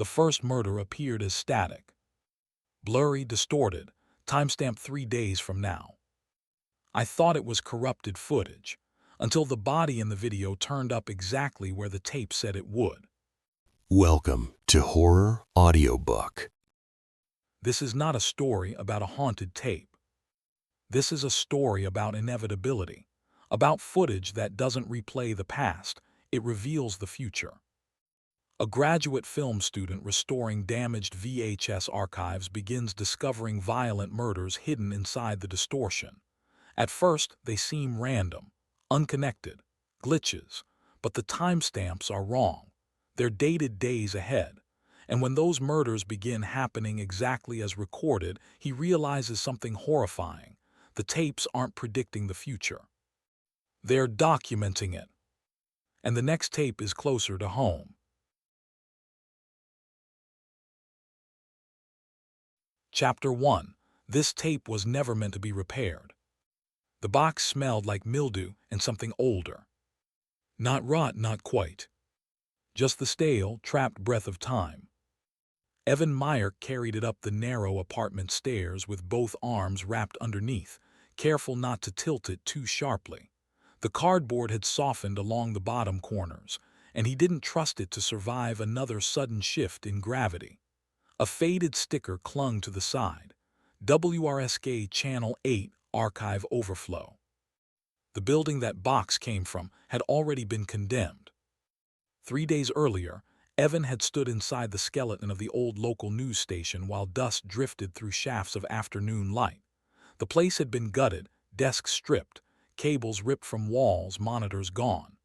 The first murder appeared as static. Blurry, distorted, timestamped 3 days from now. I thought it was corrupted footage, until the body in the video turned up exactly where the tape said it would. Welcome to Horror Audiobook. This is not a story about a haunted tape. This is a story about inevitability, about footage that doesn't replay the past, it reveals the future. A graduate film student restoring damaged VHS archives begins discovering violent murders hidden inside the distortion. At first, they seem random, unconnected, glitches, but the timestamps are wrong. They're dated days ahead. And when those murders begin happening exactly as recorded, he realizes something horrifying. The tapes aren't predicting the future. They're documenting it. And the next tape is closer to home. Chapter 1. This tape was never meant to be repaired. The box smelled like mildew and something older. Not rot, not quite. Just the stale, trapped breath of time. Evan Meyer carried it up the narrow apartment stairs with both arms wrapped underneath, careful not to tilt it too sharply. The cardboard had softened along the bottom corners, and he didn't trust it to survive another sudden shift in gravity. A faded sticker clung to the side. WRSK Channel 8 Archive Overflow. The building that box came from had already been condemned. 3 days earlier, Evan had stood inside the skeleton of the old local news station while dust drifted through shafts of afternoon light. The place had been gutted, desks stripped, cables ripped from walls, monitors gone.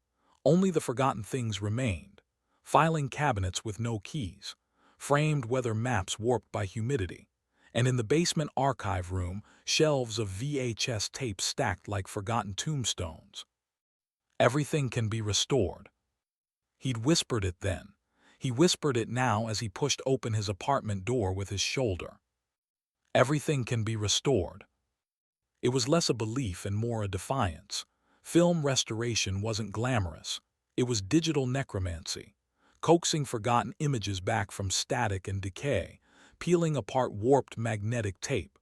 Only the forgotten things remained. Filing cabinets with no keys, framed weather maps warped by humidity, and in the basement archive room, shelves of VHS tapes stacked like forgotten tombstones. Everything can be restored. He'd whispered it then. He whispered it now as he pushed open his apartment door with his shoulder. Everything can be restored. It was less a belief and more a defiance. Film restoration wasn't glamorous. It was digital necromancy, coaxing forgotten images back from static and decay, peeling apart warped magnetic tape,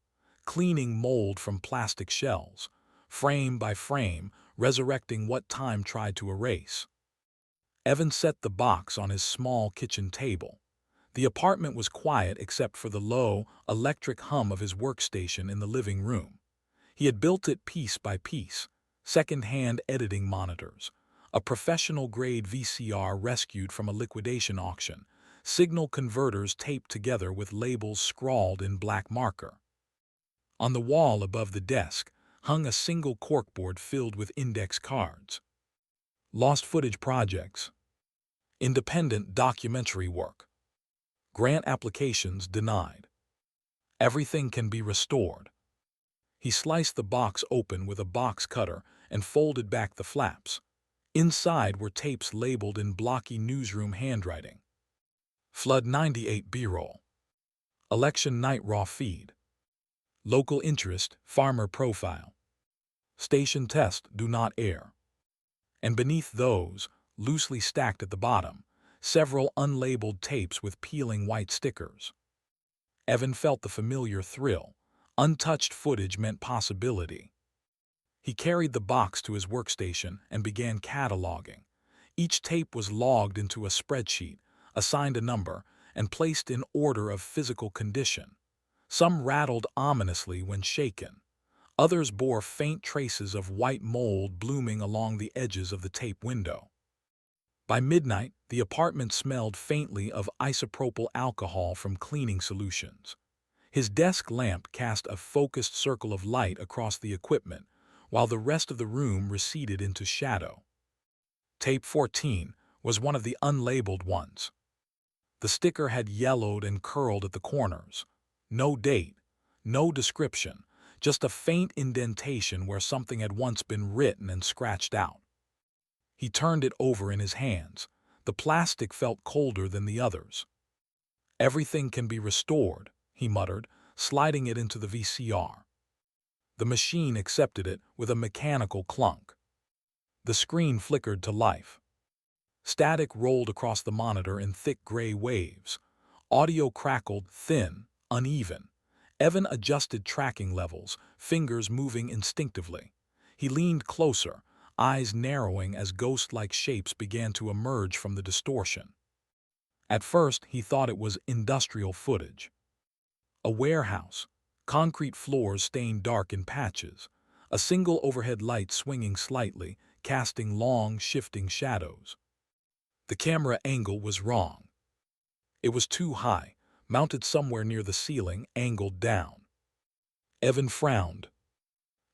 cleaning mold from plastic shells, frame by frame, resurrecting what time tried to erase. Evan set the box on his small kitchen table. The apartment was quiet except for the low, electric hum of his workstation in the living room. He had built it piece by piece, second-hand editing monitors, a professional-grade VCR rescued from a liquidation auction, signal converters taped together with labels scrawled in black marker. On the wall above the desk hung a single corkboard filled with index cards. Lost footage projects. Independent documentary work. Grant applications denied. Everything can be restored. He sliced the box open with a box cutter and folded back the flaps. Inside were tapes labeled in blocky newsroom handwriting. Flood 98 B-roll. Election night raw feed. Local interest, farmer profile. Station test, do not air. And beneath those, loosely stacked at the bottom, several unlabeled tapes with peeling white stickers. Evan felt the familiar thrill. Untouched footage meant possibility. He carried the box to his workstation and began cataloging. Each tape was logged into a spreadsheet, assigned a number, and placed in order of physical condition. Some rattled ominously when shaken. Others bore faint traces of white mold blooming along the edges of the tape window. By midnight, the apartment smelled faintly of isopropyl alcohol from cleaning solutions. His desk lamp cast a focused circle of light across the equipment, while the rest of the room receded into shadow. Tape 14 was one of the unlabeled ones. The sticker had yellowed and curled at the corners. No date, no description, just a faint indentation where something had once been written and scratched out. He turned it over in his hands. The plastic felt colder than the others. Everything can be restored, he muttered, sliding it into the VCR. The machine accepted it with a mechanical clunk. The screen flickered to life. Static rolled across the monitor in thick gray waves. Audio crackled, thin, uneven. Evan adjusted tracking levels, fingers moving instinctively. He leaned closer, eyes narrowing as ghost-like shapes began to emerge from the distortion. At first, he thought it was industrial footage. A warehouse, concrete floors stained dark in patches, a single overhead light swinging slightly, casting long, shifting shadows. The camera angle was wrong. It was too high, mounted somewhere near the ceiling, angled down. Evan frowned.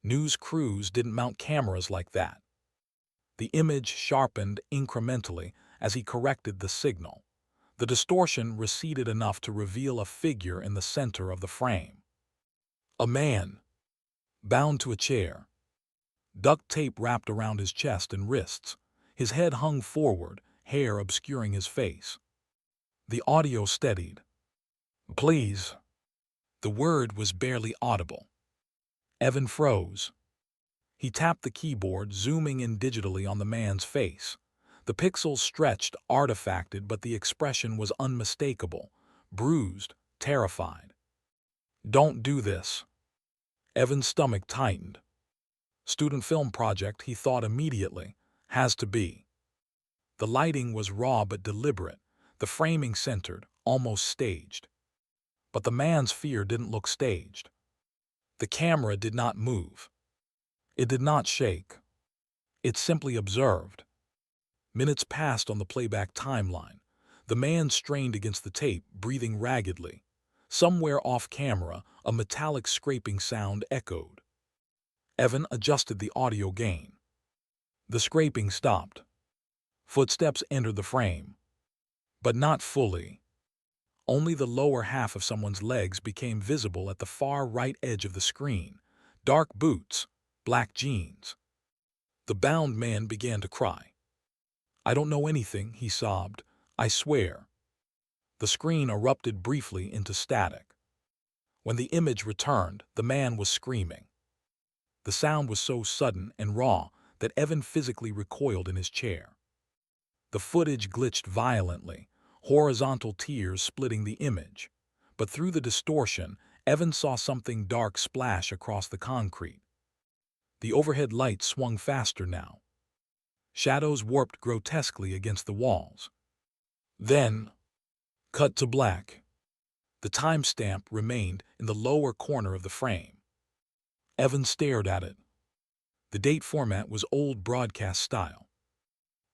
News crews didn't mount cameras like that. The image sharpened incrementally as he corrected the signal. The distortion receded enough to reveal a figure in the center of the frame. A man, bound to a chair. Duct tape wrapped around his chest and wrists. His head hung forward, hair obscuring his face. The audio steadied. "Please." The word was barely audible. Evan froze. He tapped the keyboard, zooming in digitally on the man's face. The pixels stretched, artifacted, but the expression was unmistakable, bruised, terrified. "Don't do this." Evan's stomach tightened. Student film project, he thought immediately. Has to be. The lighting was raw but deliberate, the framing centered, almost staged. But the man's fear didn't look staged. The camera did not move. It did not shake. It simply observed. Minutes passed on the playback timeline. The man strained against the tape, breathing raggedly. Somewhere off camera, a metallic scraping sound echoed. Evan adjusted the audio gain. The scraping stopped. Footsteps entered the frame. But not fully. Only the lower half of someone's legs became visible at the far right edge of the screen. Dark boots, black jeans. The bound man began to cry. "I don't know anything," he sobbed. "I swear." The screen erupted briefly into static. When the image returned, the man was screaming. The sound was so sudden and raw that Evan physically recoiled in his chair. The footage glitched violently, horizontal tears splitting the image. But through the distortion, Evan saw something dark splash across the concrete. The overhead light swung faster now. Shadows warped grotesquely against the walls. Then, cut to black. The timestamp remained in the lower corner of the frame. Evan stared at it. The date format was old broadcast style.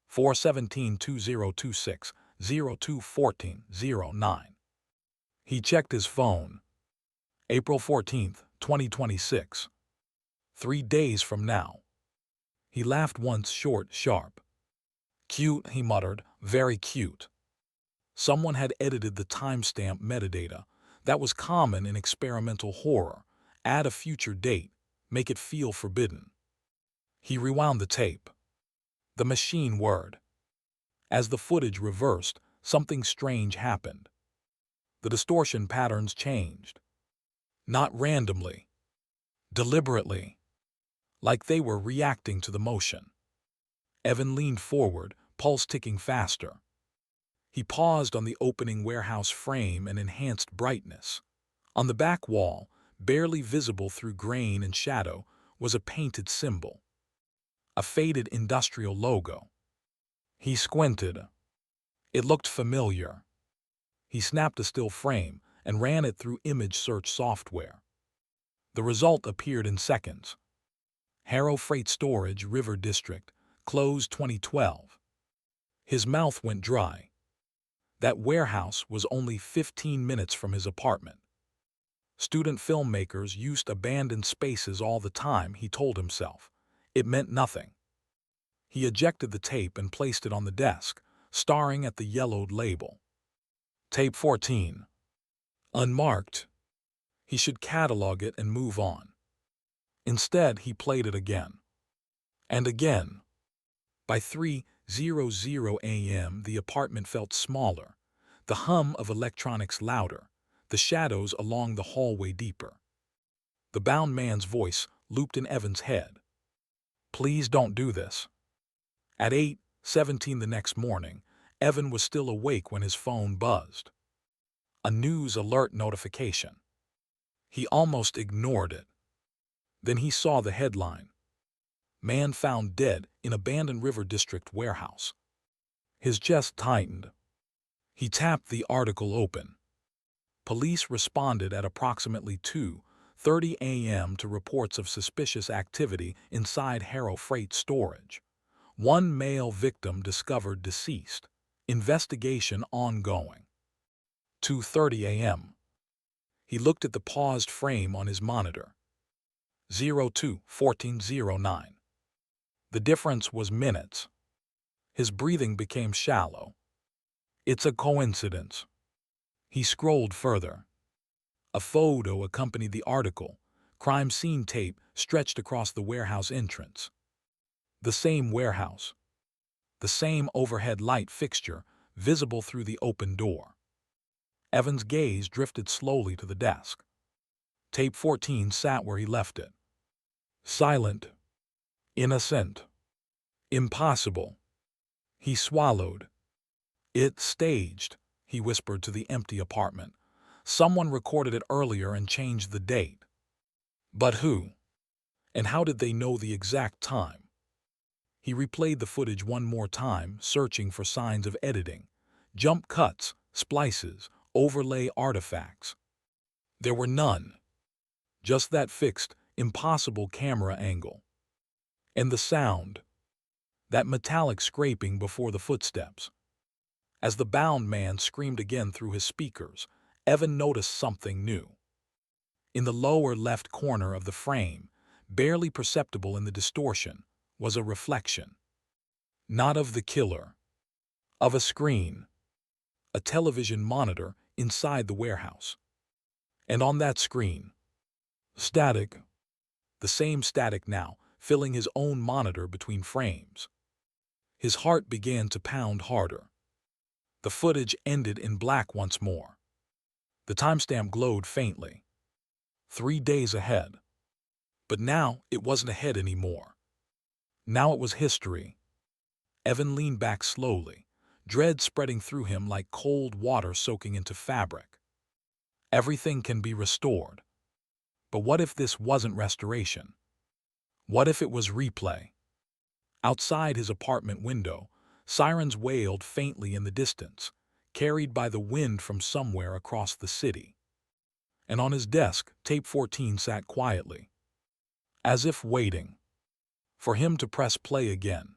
4/17/2026, 02/14/09. He checked his phone. April 14th, 2026. 3 days from now. He laughed once, short, sharp. "Cute," he muttered, "very cute." Someone had edited the timestamp metadata. That was common in experimental horror. Add a future date, make it feel forbidden. He rewound the tape. The machine whirred. As the footage reversed, something strange happened. The distortion patterns changed. Not randomly. Deliberately. Like they were reacting to the motion. Evan leaned forward, pulse ticking faster. He paused on the opening warehouse frame and enhanced brightness. On the back wall, barely visible through grain and shadow, was a painted symbol. A faded industrial logo. He squinted. It looked familiar. He snapped a still frame and ran it through image search software. The result appeared in seconds. Harrow Freight Storage, River District, closed 2012. His mouth went dry. That warehouse was only 15 minutes from his apartment. Student filmmakers used abandoned spaces all the time, he told himself. It meant nothing. He ejected the tape and placed it on the desk, staring at the yellowed label. Tape 14. Unmarked. He should catalog it and move on. Instead, he played it again. And again. By 3:00 a.m., the apartment felt smaller, the hum of electronics louder, the shadows along the hallway deeper. The bound man's voice looped in Evan's head. "Please don't do this." At 8:17 the next morning, Evan was still awake when his phone buzzed. a news alert notification. He almost ignored it. Then he saw the headline: Man found dead in abandoned River District warehouse. His chest tightened. He tapped the article open. Police responded at approximately 2:30 a.m. to reports of suspicious activity inside Harrow Freight Storage. One male victim discovered deceased. Investigation ongoing. 2:30 a.m. He looked at the paused frame on his monitor. 02:14:09. The difference was minutes. His breathing became shallow. It's a coincidence. He scrolled further. A photo accompanied the article. Crime scene tape stretched across the warehouse entrance. The same warehouse. The same overhead light fixture visible through the open door. Evan's gaze drifted slowly to the desk. Tape 14 sat where he left it. Silent. Innocent. Impossible. He swallowed. It's staged, he whispered to the empty apartment. Someone recorded it earlier and changed the date. But who? And how did they know the exact time? He replayed the footage one more time, searching for signs of editing. Jump cuts, splices, overlay artifacts. There were none. Just that fixed, impossible camera angle. And the sound. That metallic scraping before the footsteps. As the bound man screamed again through his speakers, Evan noticed something new. In the lower left corner of the frame, barely perceptible in the distortion, was a reflection. Not of the killer. Of a screen. A television monitor inside the warehouse. And on that screen, static. The same static now, filling his own monitor between frames. His heart began to pound harder. The footage ended in black once more. The timestamp glowed faintly. 3 days ahead. But now it wasn't ahead anymore. Now it was history. Evan leaned back slowly, dread spreading through him like cold water soaking into fabric. Everything can be restored. But what if this wasn't restoration? What if it was replay? Outside his apartment window, sirens wailed faintly in the distance, carried by the wind from somewhere across the city. And on his desk, tape 14 sat quietly, as if waiting for him to press play again.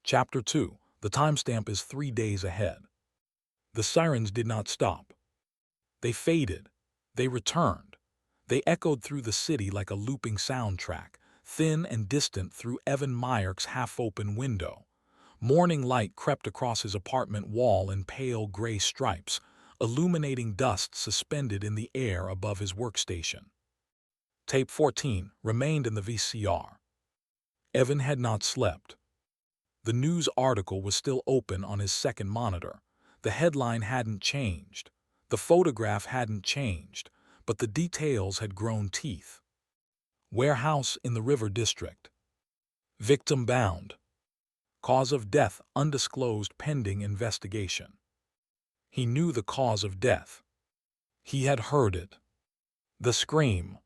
Chapter 2. The timestamp is 3 days ahead. The sirens did not stop. They faded. They returned. They echoed through the city like a looping soundtrack, thin and distant through Evan Myrick's half-open window. Morning light crept across his apartment wall in pale gray stripes, illuminating dust suspended in the air above his workstation. Tape 14 remained in the VCR. Evan had not slept. The news article was still open on his second monitor. The headline hadn't changed. The photograph hadn't changed, but the details had grown teeth. Warehouse in the River District. Victim bound. Cause of death undisclosed pending investigation. He knew the cause of death. He had heard it. The scream.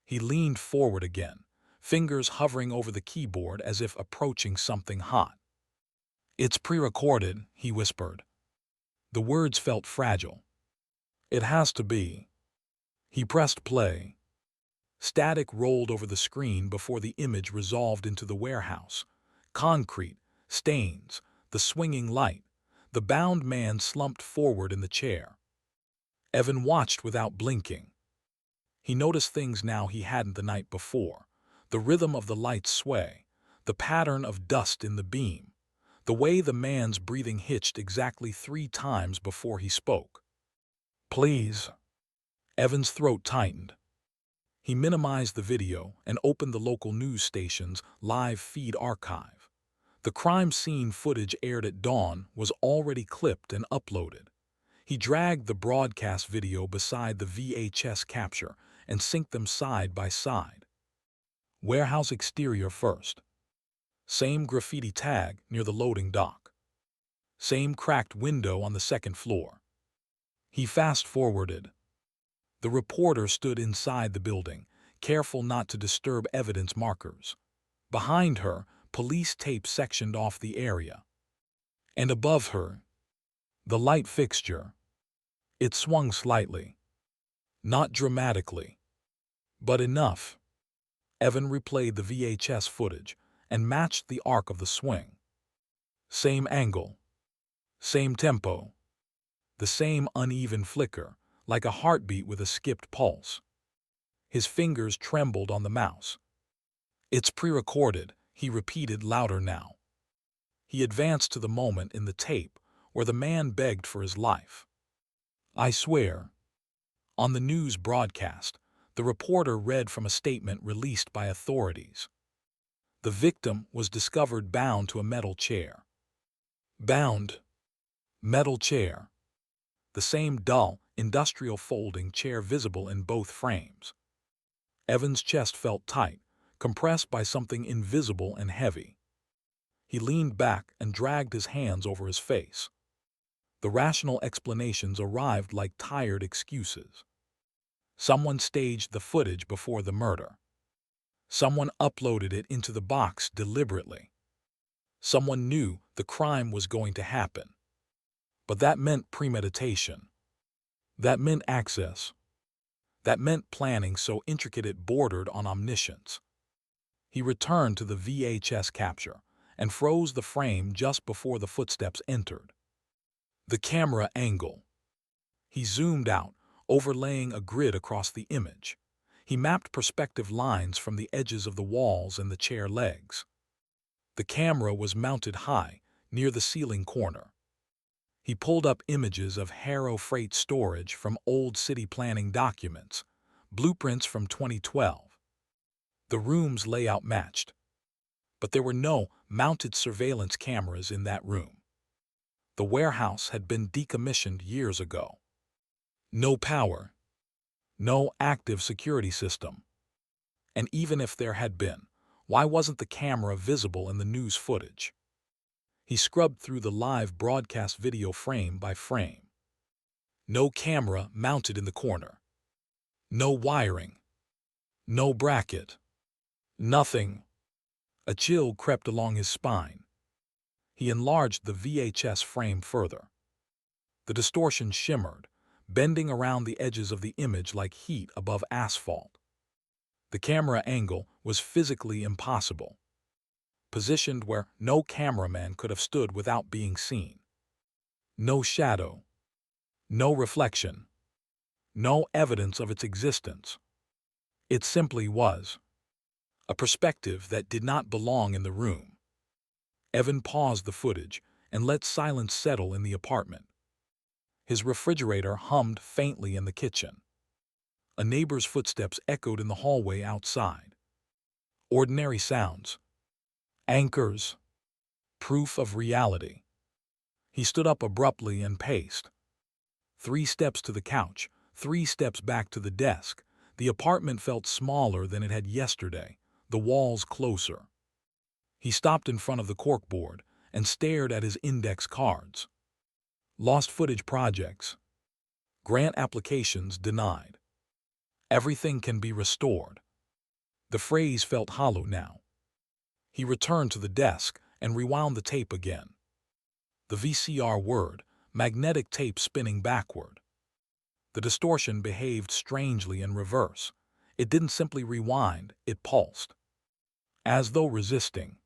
He leaned forward again, fingers hovering over the keyboard as if approaching something hot. It's pre-recorded, he whispered. The words felt fragile. It has to be. He pressed play. Static rolled over the screen before the image resolved into the warehouse. Concrete, stains, the swinging light. The bound man slumped forward in the chair. Evan watched without blinking. He noticed things now he hadn't the night before. The rhythm of the light's sway, the pattern of dust in the beam, the way the man's breathing hitched exactly 3 times before he spoke. Please. Evan's throat tightened. He minimized the video and opened the local news station's live feed archive. The crime scene footage aired at dawn was already clipped and uploaded. He dragged the broadcast video beside the VHS capture and synced them side by side. Warehouse exterior first. Same graffiti tag near the loading dock. Same cracked window on the second floor. He fast-forwarded. The reporter stood inside the building, careful not to disturb evidence markers. Behind her, police tape sectioned off the area. And above her, the light fixture. It swung slightly. Not dramatically, but enough. Evan replayed the VHS footage and matched the arc of the swing. Same angle, same tempo, the same uneven flicker, like a heartbeat with a skipped pulse. His fingers trembled on the mouse. "It's pre-recorded," he repeated louder now. He advanced to the moment in the tape where the man begged for his life. "I swear." On the news broadcast, the reporter read from a statement released by authorities. The victim was discovered bound to a metal chair. Bound. Metal chair. The same dull, industrial folding chair visible in both frames. Evan's chest felt tight, compressed by something invisible and heavy. He leaned back and dragged his hands over his face. The rational explanations arrived like tired excuses. Someone staged the footage before the murder. Someone uploaded it into the box deliberately. Someone knew the crime was going to happen. But that meant premeditation. That meant access. That meant planning so intricate it bordered on omniscience. He returned to the VHS capture and froze the frame just before the footsteps entered. The camera angle. He zoomed out, overlaying a grid across the image. He mapped perspective lines from the edges of the walls and the chair legs. The camera was mounted high, near the ceiling corner. He pulled up images of Harrow freight storage from old city planning documents, blueprints from 2012. The room's layout matched, but there were no mounted surveillance cameras in that room. The warehouse had been decommissioned years ago. No power, no active security system. And even if there had been, why wasn't the camera visible in the news footage? He scrubbed through the live broadcast video frame by frame. No camera mounted in the corner. No wiring. No bracket. Nothing. A chill crept along his spine. He enlarged the VHS frame further. The distortion shimmered, bending around the edges of the image like heat above asphalt. The camera angle was physically impossible, positioned where no cameraman could have stood without being seen. No shadow, no reflection, no evidence of its existence. It simply was. A perspective that did not belong in the room. Evan paused the footage and let silence settle in the apartment. His refrigerator hummed faintly in the kitchen. A neighbor's footsteps echoed in the hallway outside. Ordinary sounds. Anchors. Proof of reality. He stood up abruptly and paced. 3 steps to the couch, 3 steps back to the desk. The apartment felt smaller than it had yesterday, the walls closer. He stopped in front of the corkboard and stared at his index cards. Lost footage projects. Grant applications denied. Everything can be restored. The phrase felt hollow now. He returned to the desk and rewound the tape again. The VCR word, magnetic tape spinning backward. The distortion behaved strangely in reverse. It didn't simply rewind, it pulsed. As though resisting.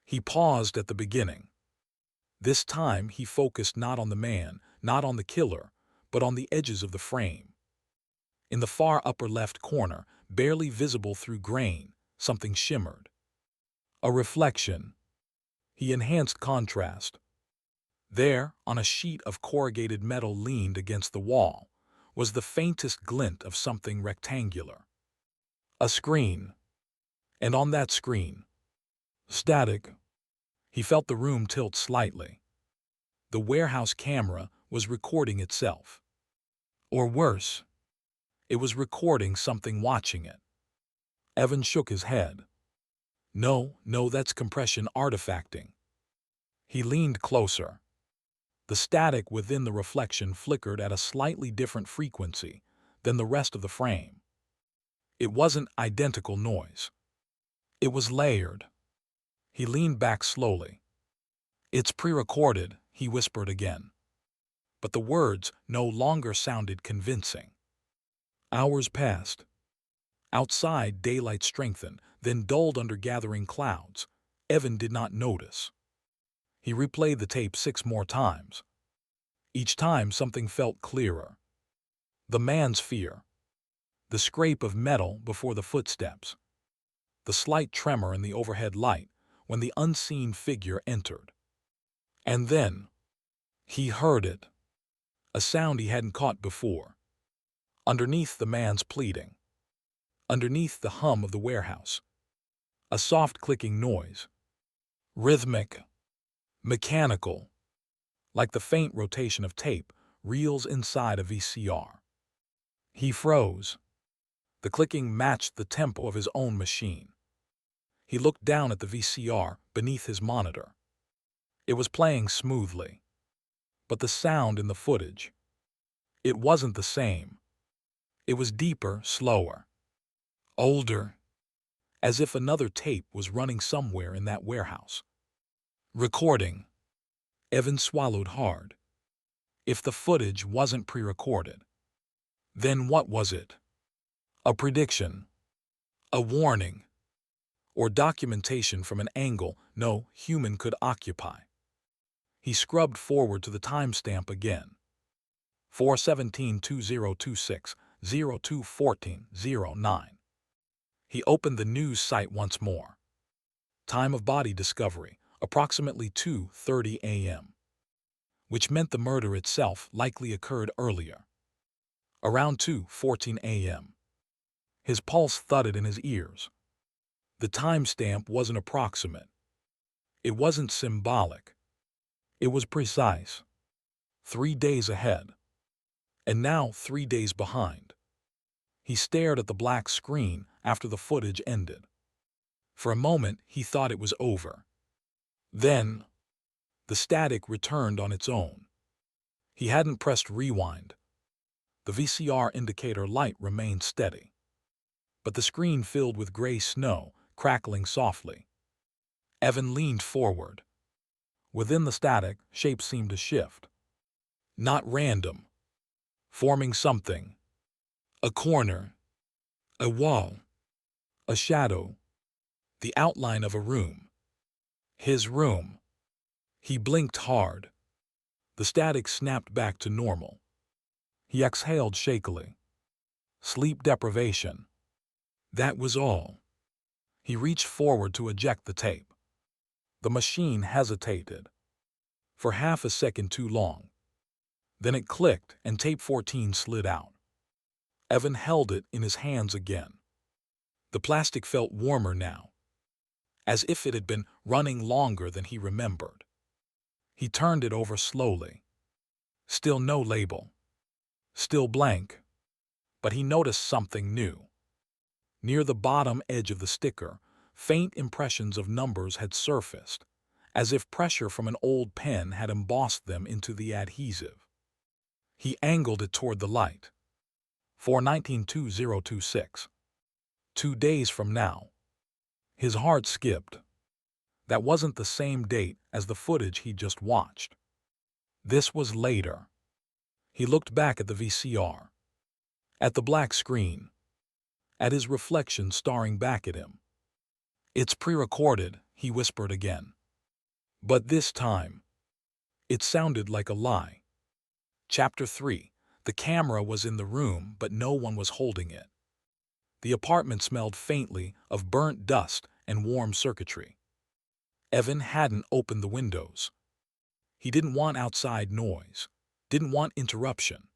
He paused at the beginning. This time he focused not on the man, not on the killer, but on the edges of the frame. In the far upper left corner, barely visible through grain, something shimmered. A reflection. He enhanced contrast. There, on a sheet of corrugated metal leaned against the wall, was the faintest glint of something rectangular. A screen. And on that screen, static. He felt the room tilt slightly. The warehouse camera was recording itself. Or worse, it was recording something watching it. Evan shook his head. No, that's compression artifacting. He leaned closer. The static within the reflection flickered at a slightly different frequency than the rest of the frame. It wasn't identical noise. It was layered. He leaned back slowly. "It's pre-recorded," he whispered again. But the words no longer sounded convincing. Hours passed. Outside, daylight strengthened, then dulled under gathering clouds. Evan did not notice. He replayed the tape 6 more times. Each time something felt clearer. The man's fear. The scrape of metal before the footsteps. The slight tremor in the overhead light when the unseen figure entered. And then, he heard it. A sound he hadn't caught before. Underneath the man's pleading. Underneath the hum of the warehouse. A soft clicking noise. Rhythmic. Mechanical. Like the faint rotation of tape reels inside a VCR. He froze. The clicking matched the tempo of his own machine. He looked down at the VCR beneath his monitor. It was playing smoothly. But the sound in the footage, it wasn't the same. It was deeper, slower, older, as if another tape was running somewhere in that warehouse. Recording. Evan swallowed hard. If the footage wasn't pre-recorded, then what was it? A prediction, a warning, or documentation from an angle no human could occupy. He scrubbed forward to the timestamp again. 4/17/2026, 02/14/09. He opened the news site once more. Time of body discovery, approximately 2:30 a.m., which meant the murder itself likely occurred earlier. Around 2:14 a.m. His pulse thudded in his ears. The timestamp wasn't approximate. It wasn't symbolic. It was precise. 3 days ahead. And now 3 days behind. He stared at the black screen after the footage ended. For a moment, he thought it was over. Then, the static returned on its own. He hadn't pressed rewind. The VCR indicator light remained steady. But the screen filled with gray snow, crackling softly. Evan leaned forward. Within the static, shapes seemed to shift. Not random. Forming something. A corner. A wall. A shadow. The outline of a room. His room. He blinked hard. The static snapped back to normal. He exhaled shakily. Sleep deprivation. That was all. He reached forward to eject the tape. The machine hesitated. For half a second too long. Then it clicked and tape 14 slid out. Evan held it in his hands again. The plastic felt warmer now, as if it had been running longer than he remembered. He turned it over slowly. Still no label. Still blank. But he noticed something new. Near the bottom edge of the sticker, faint impressions of numbers had surfaced, as if pressure from an old pen had embossed them into the adhesive. He angled it toward the light. 4/19/2026. 2 days from now. His heart skipped. That wasn't the same date as the footage he'd just watched. This was later. He looked back at the VCR. At the black screen. At his reflection staring back at him. "It's pre-recorded," he whispered again. But this time, it sounded like a lie. Chapter 3. The camera was in the room, but no one was holding it. The apartment smelled faintly of burnt dust and warm circuitry. Evan hadn't opened the windows. He didn't want outside noise, didn't want interruption.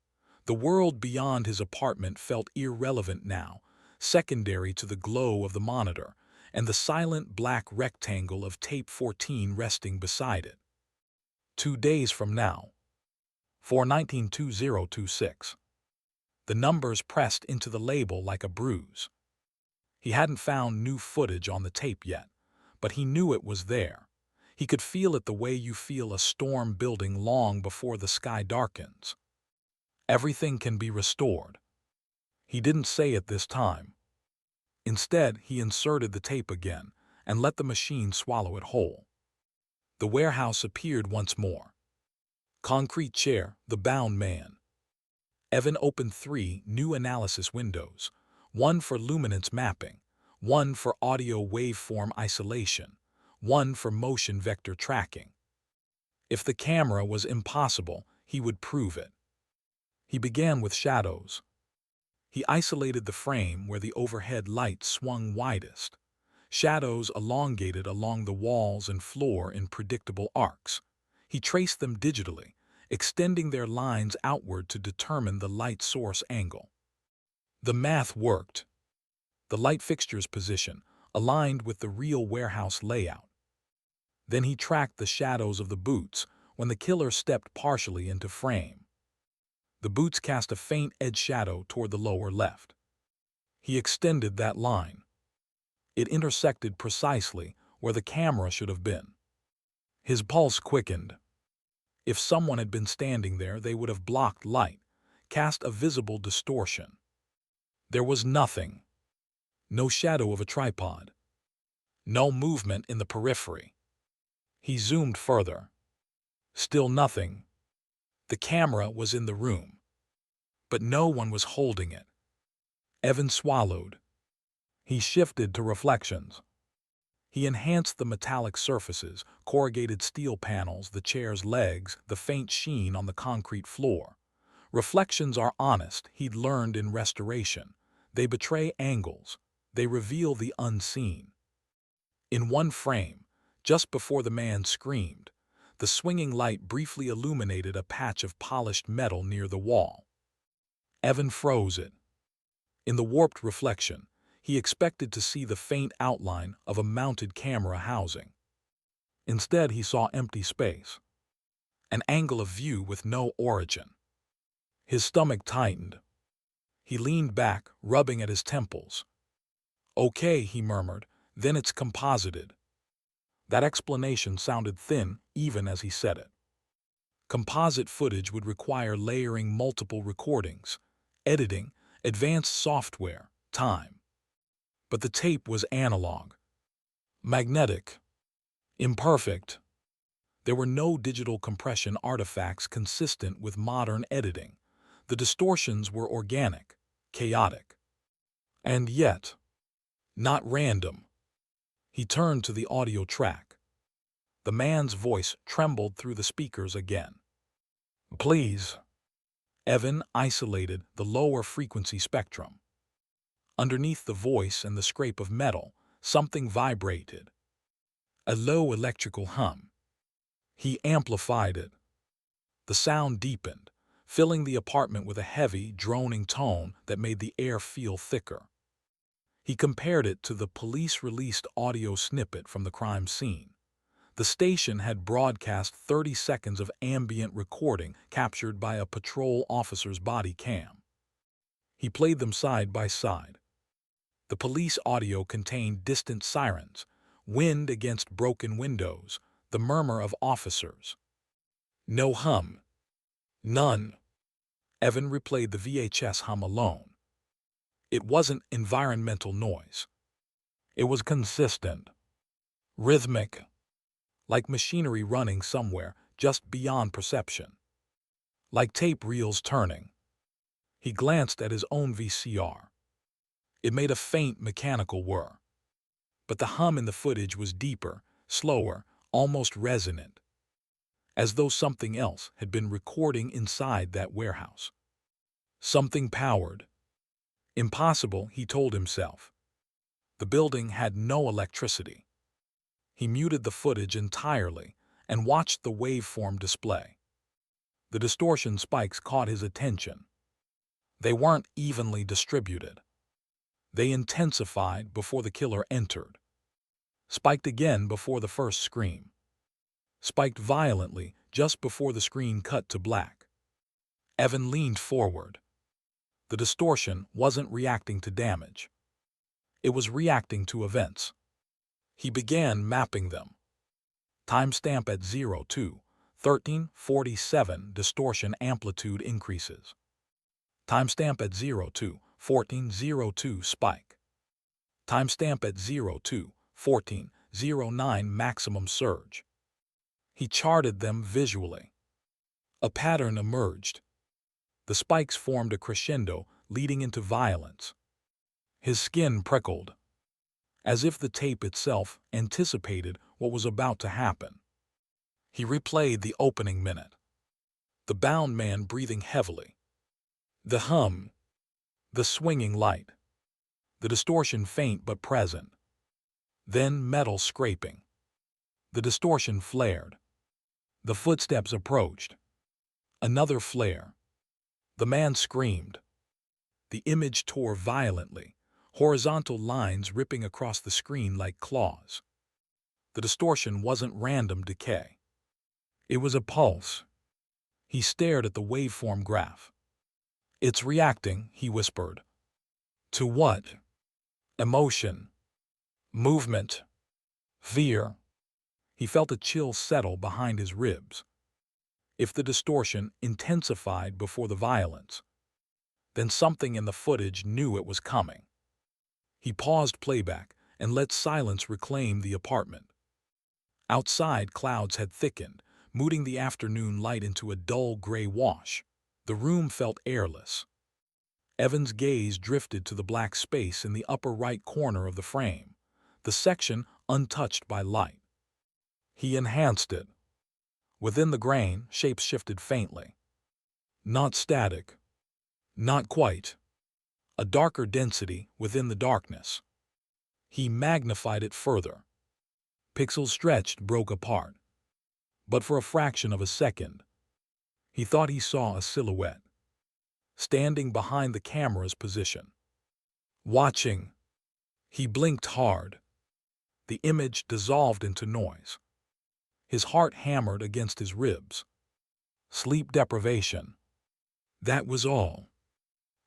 The world beyond his apartment felt irrelevant now, secondary to the glow of the monitor and the silent black rectangle of tape 14 resting beside it. 2 days from now. 4/19/2026. The numbers pressed into the label like a bruise. He hadn't found new footage on the tape yet, but he knew it was there. He could feel it the way you feel a storm building long before the sky darkens. Everything can be restored. He didn't say it this time. Instead, he inserted the tape again and let the machine swallow it whole. The warehouse appeared once more. Concrete chair, the bound man. Evan opened 3 new analysis windows, one for luminance mapping, one for audio waveform isolation, one for motion vector tracking. If the camera was impossible, he would prove it. He began with shadows. He isolated the frame where the overhead light swung widest. Shadows elongated along the walls and floor in predictable arcs. He traced them digitally, extending their lines outward to determine the light source angle. The math worked. The light fixture's position aligned with the real warehouse layout. Then he tracked the shadows of the boots when the killer stepped partially into frame. The boots cast a faint edge shadow toward the lower left. He extended that line. It intersected precisely where the camera should have been. His pulse quickened. If someone had been standing there, they would have blocked light, cast a visible distortion. There was nothing. No shadow of a tripod. No movement in the periphery. He zoomed further. Still nothing. The camera was in the room, but no one was holding it. Evan swallowed. He shifted to reflections. He enhanced the metallic surfaces, corrugated steel panels, the chair's legs, the faint sheen on the concrete floor. Reflections are honest, he'd learned in restoration. They betray angles. They reveal the unseen. In one frame, just before the man screamed, the swinging light briefly illuminated a patch of polished metal near the wall. Evan froze it. In the warped reflection, he expected to see the faint outline of a mounted camera housing. Instead, he saw empty space, an angle of view with no origin. His stomach tightened. He leaned back, rubbing at his temples. "Okay," he murmured, "then it's composited." That explanation sounded thin even as he said it. Composite footage would require layering multiple recordings, editing, advanced software, time. But the tape was analog, magnetic, imperfect. There were no digital compression artifacts consistent with modern editing. The distortions were organic, chaotic. And yet, not random. He turned to the audio track. The man's voice trembled through the speakers again. "Please." Evan isolated the lower frequency spectrum. Underneath the voice and the scrape of metal, something vibrated. A low electrical hum. He amplified it. The sound deepened, filling the apartment with a heavy, droning tone that made the air feel thicker. He compared it to the police-released audio snippet from the crime scene. The station had broadcast 30 seconds of ambient recording captured by a patrol officer's body cam. He played them side by side. The police audio contained distant sirens, wind against broken windows, the murmur of officers. No hum. None. Evan replayed the VHS hum alone. It wasn't environmental noise. It was consistent, rhythmic, like machinery running somewhere just beyond perception. Like tape reels turning. He glanced at his own VCR. It made a faint mechanical whir. But the hum in the footage was deeper, slower, almost resonant, as though something else had been recording inside that warehouse. Something powered. Impossible, he told himself. The building had no electricity. He muted the footage entirely and watched the waveform display. The distortion spikes caught his attention. They weren't evenly distributed. They intensified before the killer entered. Spiked again before the first scream. Spiked violently just before the screen cut to black. Evan leaned forward. The distortion wasn't reacting to damage. It was reacting to events. He began mapping them. Timestamp at 02:13:47. Distortion amplitude increases. Timestamp at 02:14:02. Spike. Timestamp at 02:14:09. Maximum surge. He charted them visually. A pattern emerged. The spikes formed a crescendo leading into violence. His skin prickled, as if the tape itself anticipated what was about to happen. He replayed the opening minute. The bound man breathing heavily. The hum. The swinging light. The distortion faint but present. Then metal scraping. The distortion flared. The footsteps approached. Another flare. The man screamed. The image tore violently, horizontal lines ripping across the screen like claws. The distortion wasn't random decay. It was a pulse. He stared at the waveform graph. "It's reacting," he whispered. "To what?" "Emotion. Movement. Fear." He felt a chill settle behind his ribs. If the distortion intensified before the violence, then something in the footage knew it was coming. He paused playback and let silence reclaim the apartment. Outside, clouds had thickened, muting the afternoon light into a dull gray wash. The room felt airless. Evan's gaze drifted to the black space in the upper right corner of the frame, the section untouched by light. He enhanced it. Within the grain, shapes shifted faintly. Not static. Not quite. A darker density within the darkness. He magnified it further. Pixels stretched, broke apart. But for a fraction of a second, he thought he saw a silhouette, standing behind the camera's position. Watching. He blinked hard. The image dissolved into noise. His heart hammered against his ribs. Sleep deprivation. That was all.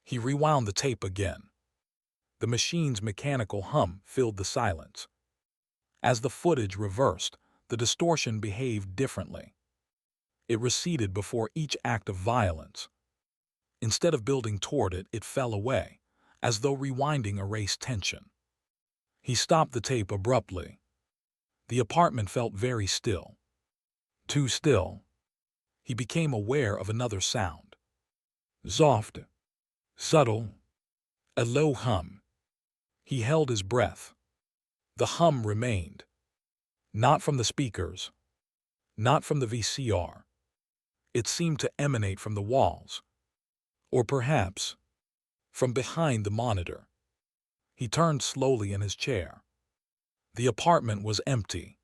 He rewound the tape again. The machine's mechanical hum filled the silence. As the footage reversed, the distortion behaved differently. It receded before each act of violence. Instead of building toward it, it fell away, as though rewinding erased tension. He stopped the tape abruptly. The apartment felt very still. Too still. He became aware of another sound. Soft. Subtle. A low hum. He held his breath. The hum remained. Not from the speakers. Not from the VCR. It seemed to emanate from the walls. Or perhaps, from behind the monitor. He turned slowly in his chair. The apartment was empty.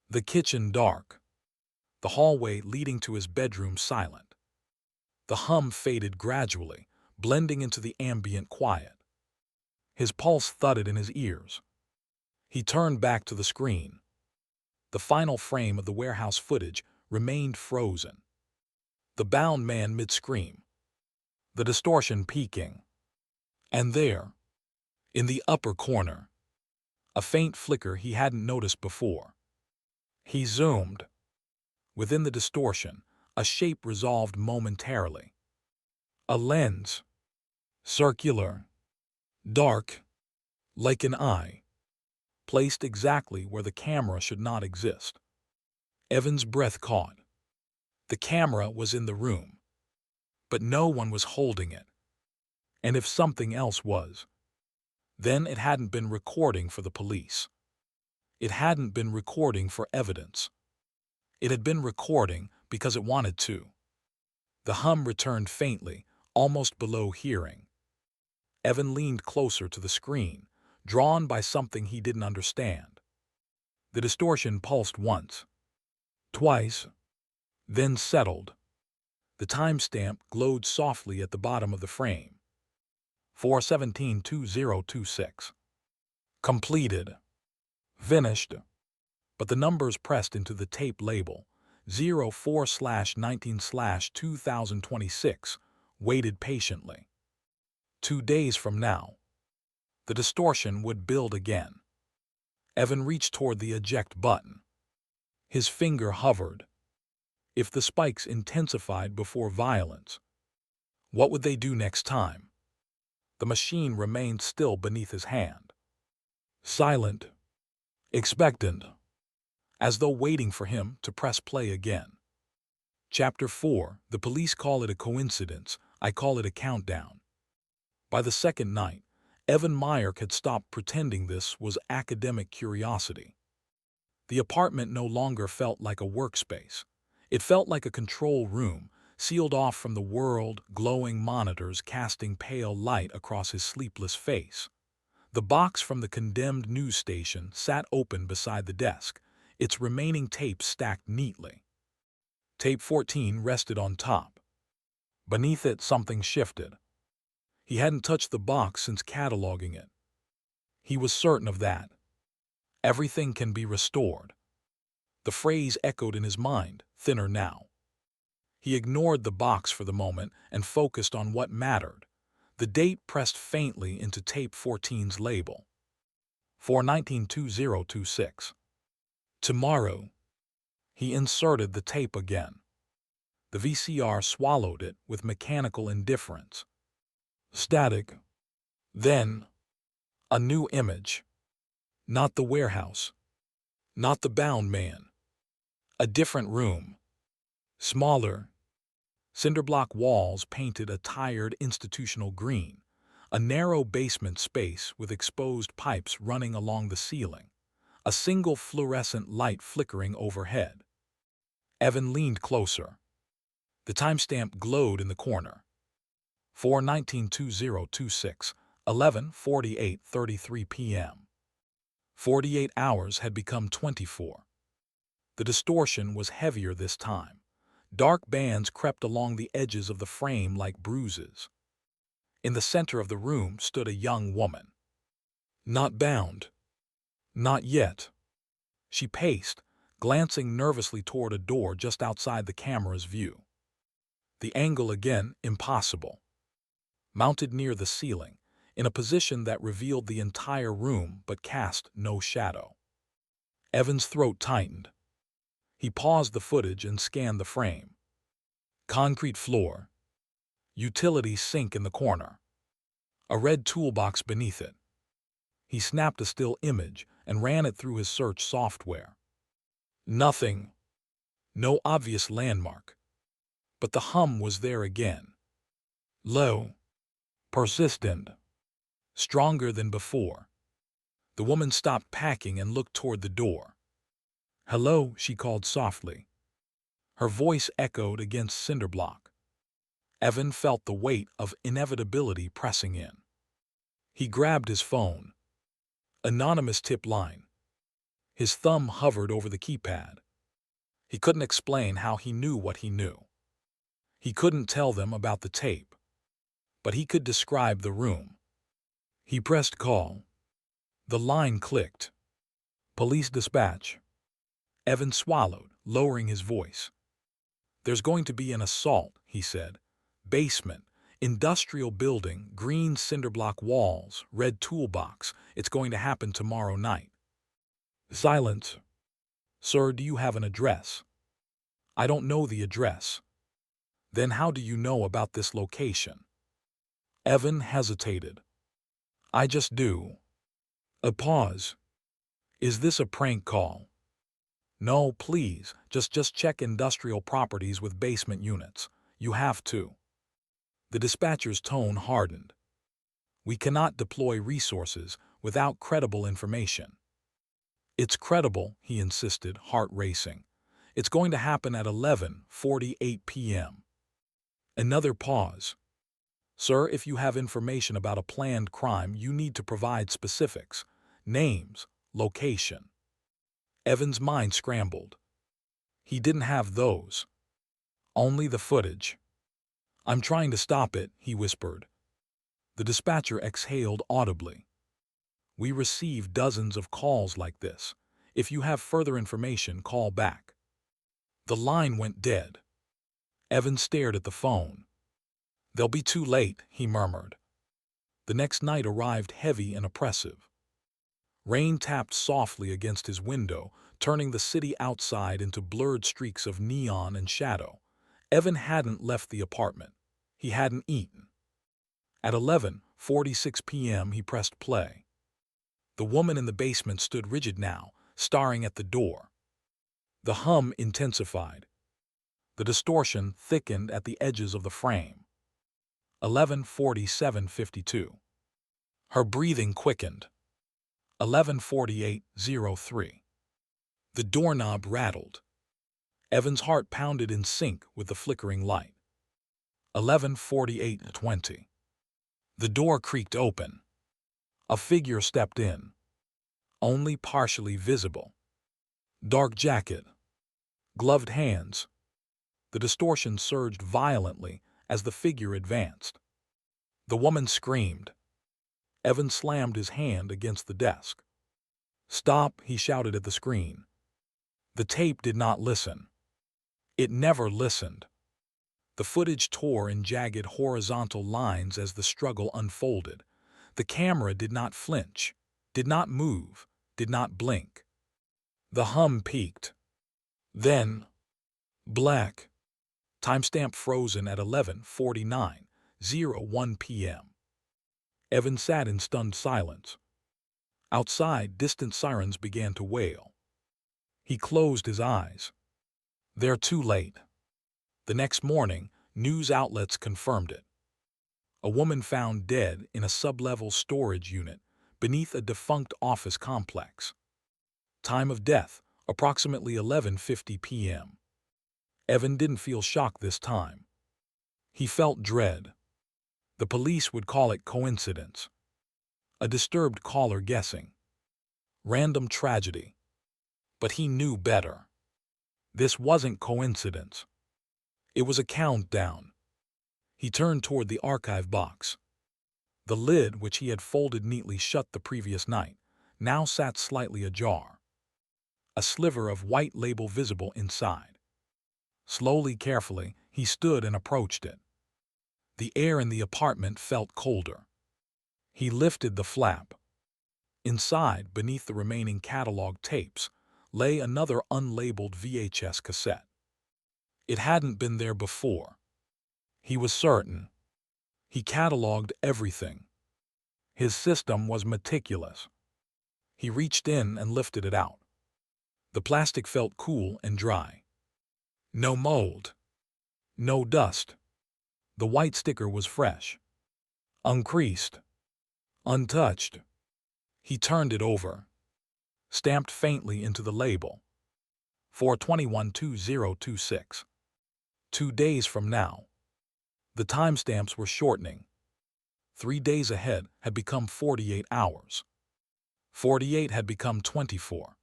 The kitchen dark. The hallway leading to his bedroom silent. The hum faded gradually, blending into the ambient quiet. His pulse thudded in his ears. He turned back to the screen. The final frame of the warehouse footage remained frozen. The bound man mid-scream. The distortion peaking. And there, in the upper corner, a faint flicker he hadn't noticed before. He zoomed. Within the distortion, a shape resolved momentarily. A lens. Circular. Dark. Like an eye. Placed exactly where the camera should not exist. Evan's breath caught. The camera was in the room, but no one was holding it. And if something else was, then it hadn't been recording for the police. It hadn't been recording for evidence. It had been recording because it wanted to. The hum returned faintly, almost below hearing. Evan leaned closer to the screen, drawn by something he didn't understand. The distortion pulsed once, twice, then settled. The timestamp glowed softly at the bottom of the frame. 4/17/2026. Completed. Finished. But the numbers pressed into the tape label, 04/19/2026, waited patiently. 2 days from now, the distortion would build again. Evan reached toward the eject button. His finger hovered. If the spikes intensified before violence, what would they do next time? The machine remained still beneath his hand, silent, expectant, as though waiting for him to press play again. Chapter 4. The police call it a coincidence. I call it a countdown. By the second night, Evan Meyer had stopped pretending this was academic curiosity. The apartment no longer felt like a workspace. It felt like a control room, sealed off from the world, glowing monitors casting pale light across his sleepless face. The box from the condemned news station sat open beside the desk, its remaining tapes stacked neatly. Tape 14 rested on top. Beneath it, something shifted. He hadn't touched the box since cataloging it. He was certain of that. Everything can be restored. The phrase echoed in his mind, thinner now. He ignored the box for the moment and focused on what mattered. The date pressed faintly into tape 14's label. 4/19/2026. Tomorrow. He inserted the tape again. The VCR swallowed it with mechanical indifference. Static. Then, a new image. Not the warehouse. Not the bound man. A different room. Smaller. Cinderblock walls painted a tired institutional green. A narrow basement space with exposed pipes running along the ceiling. A single fluorescent light flickering overhead. Evan leaned closer. The timestamp glowed in the corner. 4/19/2026, 11:48:33 p.m. 48 hours had become 24. The distortion was heavier this time. Dark bands crept along the edges of the frame like bruises. In the center of the room stood a young woman. Not bound. Not yet. She paced, glancing nervously toward a door just outside the camera's view. The angle again impossible. Mounted near the ceiling, in a position that revealed the entire room but cast no shadow. Evan's throat tightened. He paused the footage and scanned the frame. Concrete floor. Utility sink in the corner. A red toolbox beneath it. He snapped a still image and ran it through his search software. Nothing. No obvious landmark. But the hum was there again. Low. Persistent. Stronger than before. The woman stopped packing and looked toward the door. "Hello," she called softly. Her voice echoed against cinderblock. Evan felt the weight of inevitability pressing in. He grabbed his phone. Anonymous tip line. His thumb hovered over the keypad. He couldn't explain how he knew what he knew. He couldn't tell them about the tape. But he could describe the room. He pressed call. The line clicked. Police dispatch. Evan swallowed, lowering his voice. "There's going to be an assault," he said. "Basement, industrial building, green cinderblock walls, red toolbox. It's going to happen tomorrow night." Silence. "Sir, do you have an address?" "I don't know the address." "Then how do you know about this location?" Evan hesitated. "I just do." A pause. "Is this a prank call?" "No, please, just check industrial properties with basement units. You have to." The dispatcher's tone hardened. "We cannot deploy resources without credible information." "It's credible," he insisted, heart racing. "It's going to happen at 11:48 p.m. Another pause. "Sir, if you have information about a planned crime, you need to provide specifics. Names, location." Evan's mind scrambled. He didn't have those. Only the footage. "I'm trying to stop it," he whispered. The dispatcher exhaled audibly. "We receive dozens of calls like this. If you have further information, call back." The line went dead. Evan stared at the phone. "They'll be too late," he murmured. The next night arrived heavy and oppressive. Rain tapped softly against his window, turning the city outside into blurred streaks of neon and shadow. Evan hadn't left the apartment. He hadn't eaten. At 11:46 p.m. he pressed play. The woman in the basement stood rigid now, staring at the door. The hum intensified. The distortion thickened at the edges of the frame. 11:47:52. Her breathing quickened. 11:48:03. The doorknob rattled. Evan's heart pounded in sync with the flickering light. 11:48:20. The door creaked open. A figure stepped in. Only partially visible. Dark jacket. Gloved hands. The distortion surged violently as the figure advanced. The woman screamed. Evan slammed his hand against the desk. "Stop," he shouted at the screen. The tape did not listen. It never listened. The footage tore in jagged horizontal lines as the struggle unfolded. The camera did not flinch, did not move, did not blink. The hum peaked. Then, black. Timestamp frozen at 11:49:01 p.m. Evan sat in stunned silence. Outside, distant sirens began to wail. He closed his eyes. They're too late. The next morning, news outlets confirmed it. A woman found dead in a sublevel storage unit beneath a defunct office complex. Time of death, approximately 11:50 p.m. Evan didn't feel shock this time. He felt dread. The police would call it coincidence. A disturbed caller guessing. Random tragedy. But he knew better. This wasn't coincidence. It was a countdown. He turned toward the archive box. The lid, which he had folded neatly shut the previous night, now sat slightly ajar. A sliver of white label visible inside. Slowly, carefully, he stood and approached it. The air in the apartment felt colder. He lifted the flap. Inside, beneath the remaining catalog tapes, lay another unlabeled VHS cassette. It hadn't been there before. He was certain. He cataloged everything. His system was meticulous. He reached in and lifted it out. The plastic felt cool and dry. No mold. No dust. The white sticker was fresh. Uncreased. Untouched. He turned it over. Stamped faintly into the label. 4/21/2026. 2 days from now. The timestamps were shortening. 3 days ahead had become 48 hours. 48 had become 24.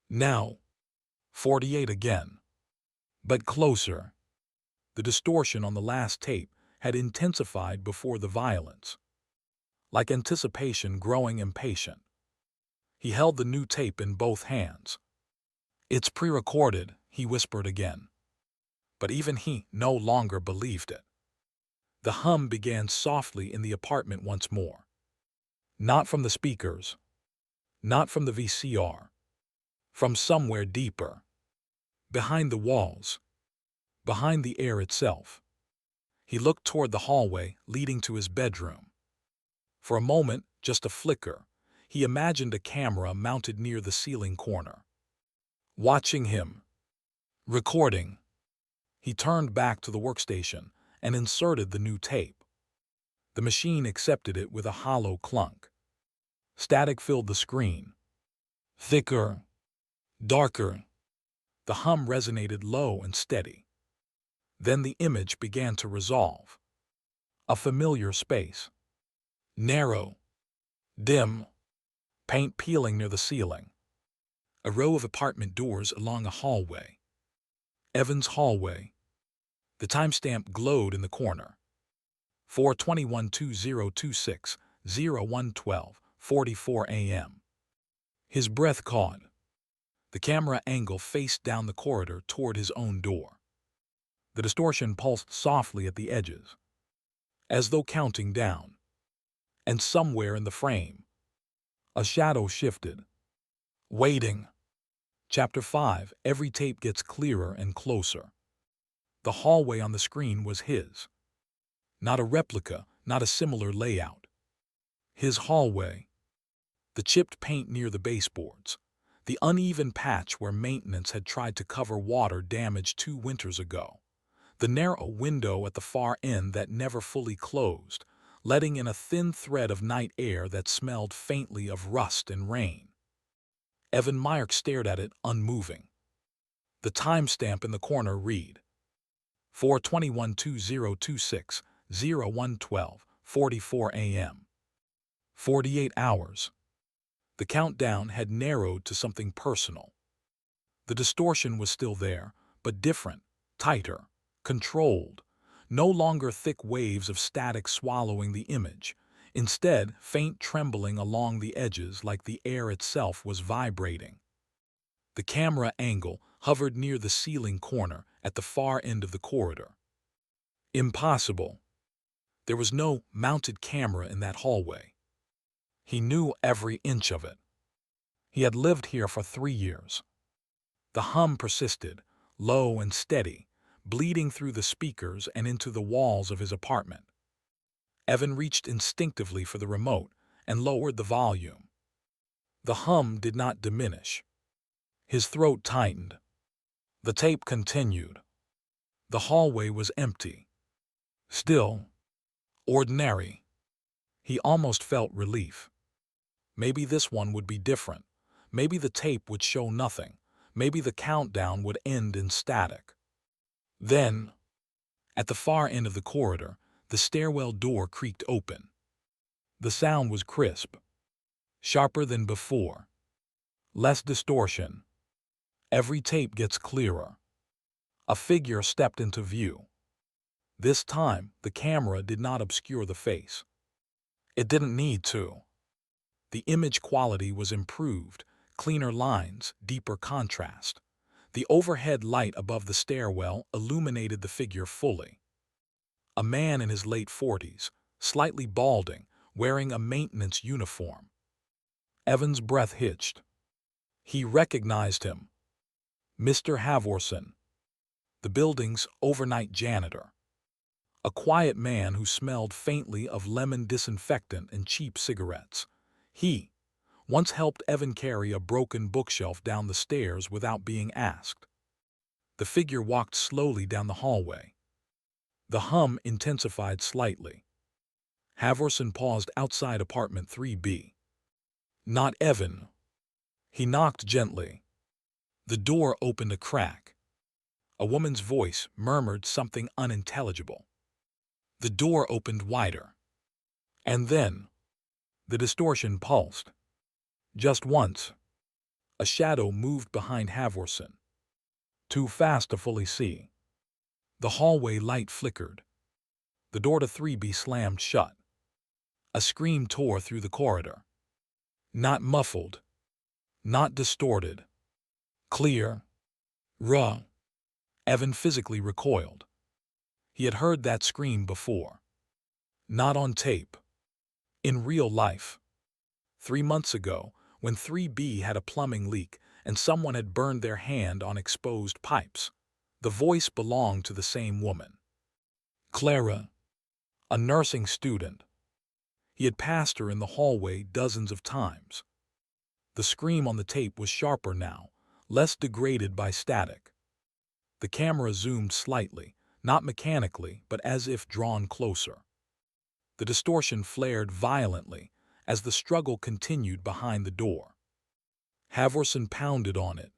Now, 48 again. But closer. The distortion on the last tape had intensified before the violence. Like anticipation growing impatient. He held the new tape in both hands. "It's pre-recorded," he whispered again. But even he no longer believed it. The hum began softly in the apartment once more. Not from the speakers. Not from the VCR. From somewhere deeper. Behind the walls. Behind the air itself. He looked toward the hallway leading to his bedroom. For a moment, just a flicker, he imagined a camera mounted near the ceiling corner. Watching him. Recording. He turned back to the workstation and inserted the new tape. The machine accepted it with a hollow clunk. Static filled the screen. Thicker. Darker. The hum resonated low and steady. Then the image began to resolve. A familiar space. Narrow. Dim. Paint peeling near the ceiling. A row of apartment doors along a hallway. Evan's hallway. The timestamp glowed in the corner. 4/21/2026, 01:12:44 a.m. His breath caught. The camera angle faced down the corridor toward his own door. The distortion pulsed softly at the edges, as though counting down. And somewhere in the frame, a shadow shifted. Waiting. Chapter 5. Every tape gets clearer and closer. The hallway on the screen was his. Not a replica, not a similar layout. His hallway. The chipped paint near the baseboards. The uneven patch where maintenance had tried to cover water damage 2 winters ago. The narrow window at the far end that never fully closed, letting in a thin thread of night air that smelled faintly of rust and rain. Evan Myers stared at it, unmoving. The timestamp in the corner read 4/21/2026, 01:12:44 a.m. 48 hours. The countdown had narrowed to something personal. The distortion was still there, but different, tighter, controlled. No longer thick waves of static swallowing the image. Instead, faint trembling along the edges like the air itself was vibrating. The camera angle hovered near the ceiling corner at the far end of the corridor. Impossible. There was no mounted camera in that hallway. He knew every inch of it. He had lived here for 3 years. The hum persisted, low and steady, bleeding through the speakers and into the walls of his apartment. Evan reached instinctively for the remote and lowered the volume. The hum did not diminish. His throat tightened. The tape continued. The hallway was empty. Still. Ordinary. He almost felt relief. Maybe this one would be different. Maybe the tape would show nothing. Maybe the countdown would end in static. Then, at the far end of the corridor, the stairwell door creaked open. The sound was crisp, sharper than before. Less distortion. Every tape gets clearer. A figure stepped into view. This time, the camera did not obscure the face. It didn't need to. The image quality was improved, cleaner lines, deeper contrast. The overhead light above the stairwell illuminated the figure fully. A man in his late 40s, slightly balding, wearing a maintenance uniform. Evan's breath hitched. He recognized him. Mr. Havorson, the building's overnight janitor. A quiet man who smelled faintly of lemon disinfectant and cheap cigarettes. He once helped Evan carry a broken bookshelf down the stairs without being asked. The figure walked slowly down the hallway. The hum intensified slightly. Havorson paused outside apartment 3B. Not Evan. He knocked gently. The door opened a crack. A woman's voice murmured something unintelligible. The door opened wider. And then, the distortion pulsed. Just once, a shadow moved behind Havorson. Too fast to fully see. The hallway light flickered. The door to 3B slammed shut. A scream tore through the corridor. Not muffled. Not distorted. Clear. Raw. Evan physically recoiled. He had heard that scream before. Not on tape. In real life. 3 months ago, when 3B had a plumbing leak and someone had burned their hand on exposed pipes. The voice belonged to the same woman. Clara, a nursing student. He had passed her in the hallway dozens of times. The scream on the tape was sharper now, less degraded by static. The camera zoomed slightly, not mechanically, but as if drawn closer. The distortion flared violently as the struggle continued behind the door. Havorson pounded on it.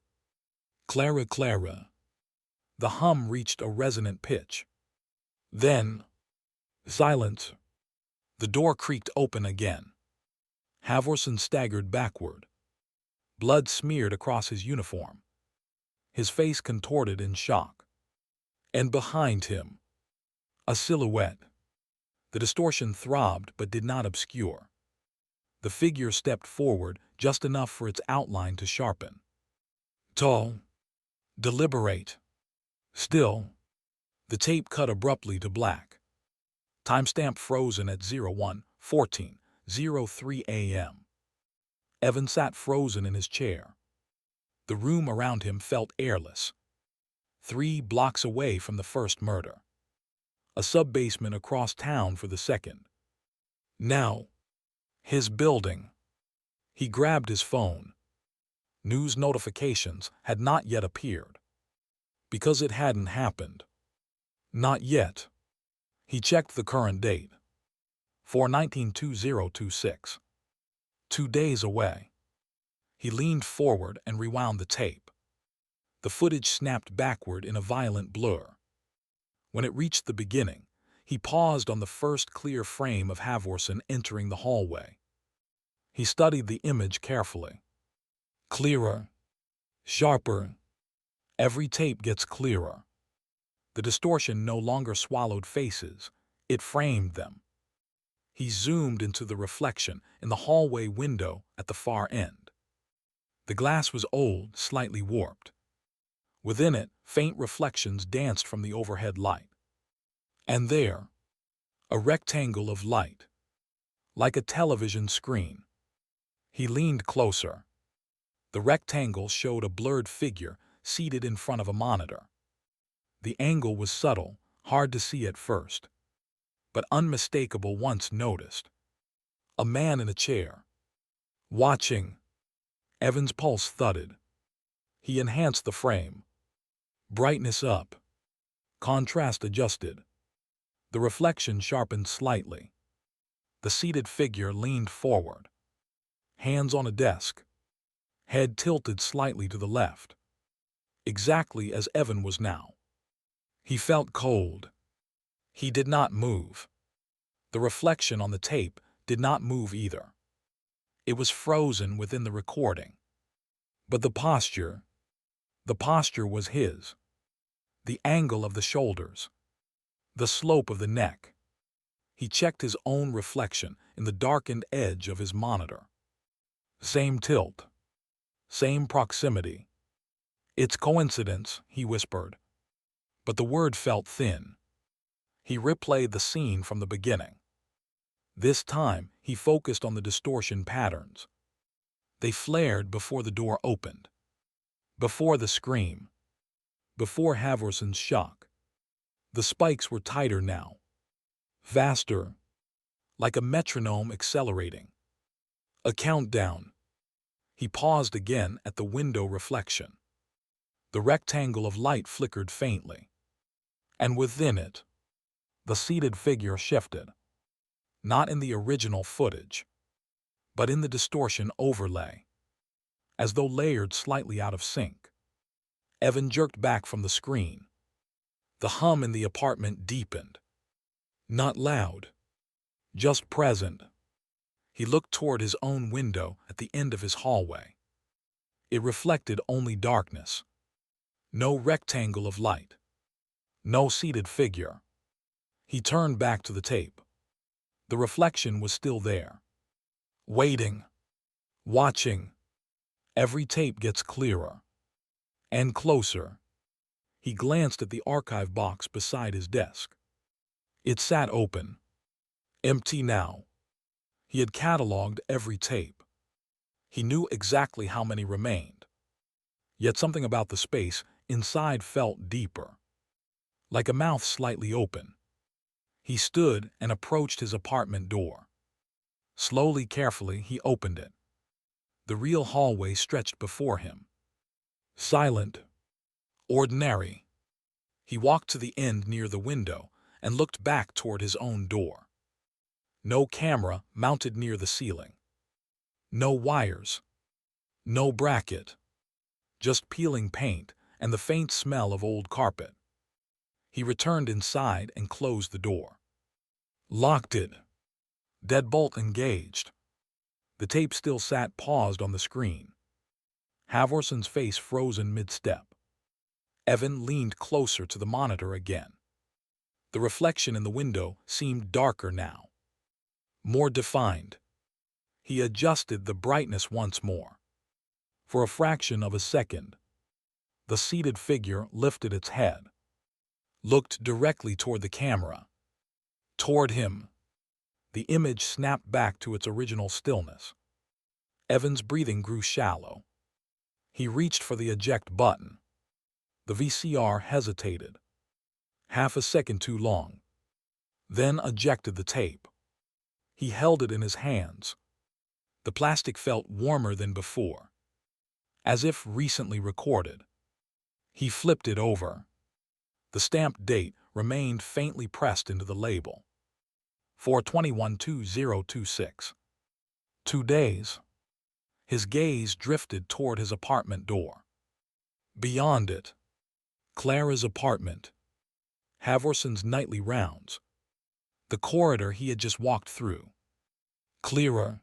Clara, Clara. The hum reached a resonant pitch. Then, silence. The door creaked open again. Havorson staggered backward. Blood smeared across his uniform. His face contorted in shock. And behind him, a silhouette. The distortion throbbed but did not obscure. The figure stepped forward just enough for its outline to sharpen. Tall. Deliberate. Still. The tape cut abruptly to black. Timestamp frozen at 01:14:03 a.m. Evan sat frozen in his chair. The room around him felt airless. 3 blocks away from the first murder. A sub-basement across town for the second. Now, his building. He grabbed his phone. News notifications had not yet appeared. Because it hadn't happened. Not yet. He checked the current date. 4/19/2026. 2 days away. He leaned forward and rewound the tape. The footage snapped backward in a violent blur. When it reached the beginning, he paused on the first clear frame of Halvorsen entering the hallway. He studied the image carefully. Clearer. Sharper. Every tape gets clearer. The distortion no longer swallowed faces, it framed them. He zoomed into the reflection in the hallway window at the far end. The glass was old, slightly warped. Within it, faint reflections danced from the overhead light. And there, a rectangle of light, like a television screen. He leaned closer. The rectangle showed a blurred figure seated in front of a monitor. The angle was subtle, hard to see at first, but unmistakable once noticed. A man in a chair. Watching. Evan's pulse thudded. He enhanced the frame. Brightness up. Contrast adjusted. The reflection sharpened slightly. The seated figure leaned forward. Hands on a desk. Head tilted slightly to the left. Exactly as Evan was now. He felt cold. He did not move. The reflection on the tape did not move either. It was frozen within the recording. But the posture was his. The angle of the shoulders. The slope of the neck. He checked his own reflection in the darkened edge of his monitor. Same tilt. Same proximity. It's coincidence, he whispered. But the word felt thin. He replayed the scene from the beginning. This time, he focused on the distortion patterns. They flared before the door opened. Before the scream. Before Halvorsen's shock. The spikes were tighter now. Faster. Like a metronome accelerating. A countdown. He paused again at the window reflection. The rectangle of light flickered faintly. And within it, the seated figure shifted. Not in the original footage, but in the distortion overlay. As though layered slightly out of sync. Evan jerked back from the screen. The hum in the apartment deepened. Not loud. Just present. He looked toward his own window at the end of his hallway. It reflected only darkness. No rectangle of light. No seated figure. He turned back to the tape. The reflection was still there. Waiting. Watching. Every tape gets clearer. And closer. He glanced at the archive box beside his desk. It sat open. Empty now. He had cataloged every tape. He knew exactly how many remained. Yet something about the space inside felt deeper. Like a mouth slightly open. He stood and approached his apartment door. Slowly, carefully, he opened it. The real hallway stretched before him. Silent. Ordinary. He walked to the end near the window and looked back toward his own door. No camera mounted near the ceiling. No wires. No bracket. Just peeling paint and the faint smell of old carpet. He returned inside and closed the door. Locked it. Deadbolt engaged. The tape still sat paused on the screen. Halvorsen's face frozen mid-step. Evan leaned closer to the monitor again. The reflection in the window seemed darker now. More defined. He adjusted the brightness once more. For a fraction of a second, the seated figure lifted its head. Looked directly toward the camera. Toward him. The image snapped back to its original stillness. Evan's breathing grew shallow. He reached for the eject button. The VCR hesitated, half a second too long, then ejected the tape. He held it in his hands. The plastic felt warmer than before, as if recently recorded. He flipped it over. The stamped date remained faintly pressed into the label. 4/21/2026. 2 days. His gaze drifted toward his apartment door. Beyond it, Clara's apartment, Havorson's nightly rounds, the corridor he had just walked through. Clearer,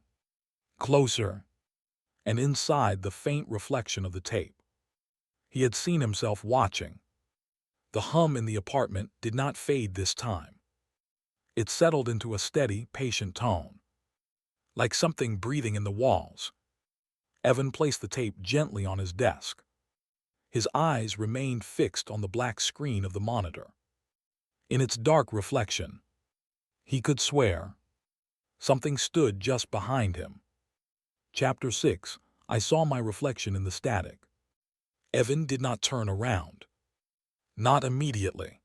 closer, and inside the faint reflection of the tape. He had seen himself watching. The hum in the apartment did not fade this time. It settled into a steady, patient tone, like something breathing in the walls. Evan placed the tape gently on his desk. His eyes remained fixed on the black screen of the monitor. In its dark reflection, he could swear something stood just behind him. Chapter 6. I saw my reflection in the static. Evan did not turn around. Not immediately.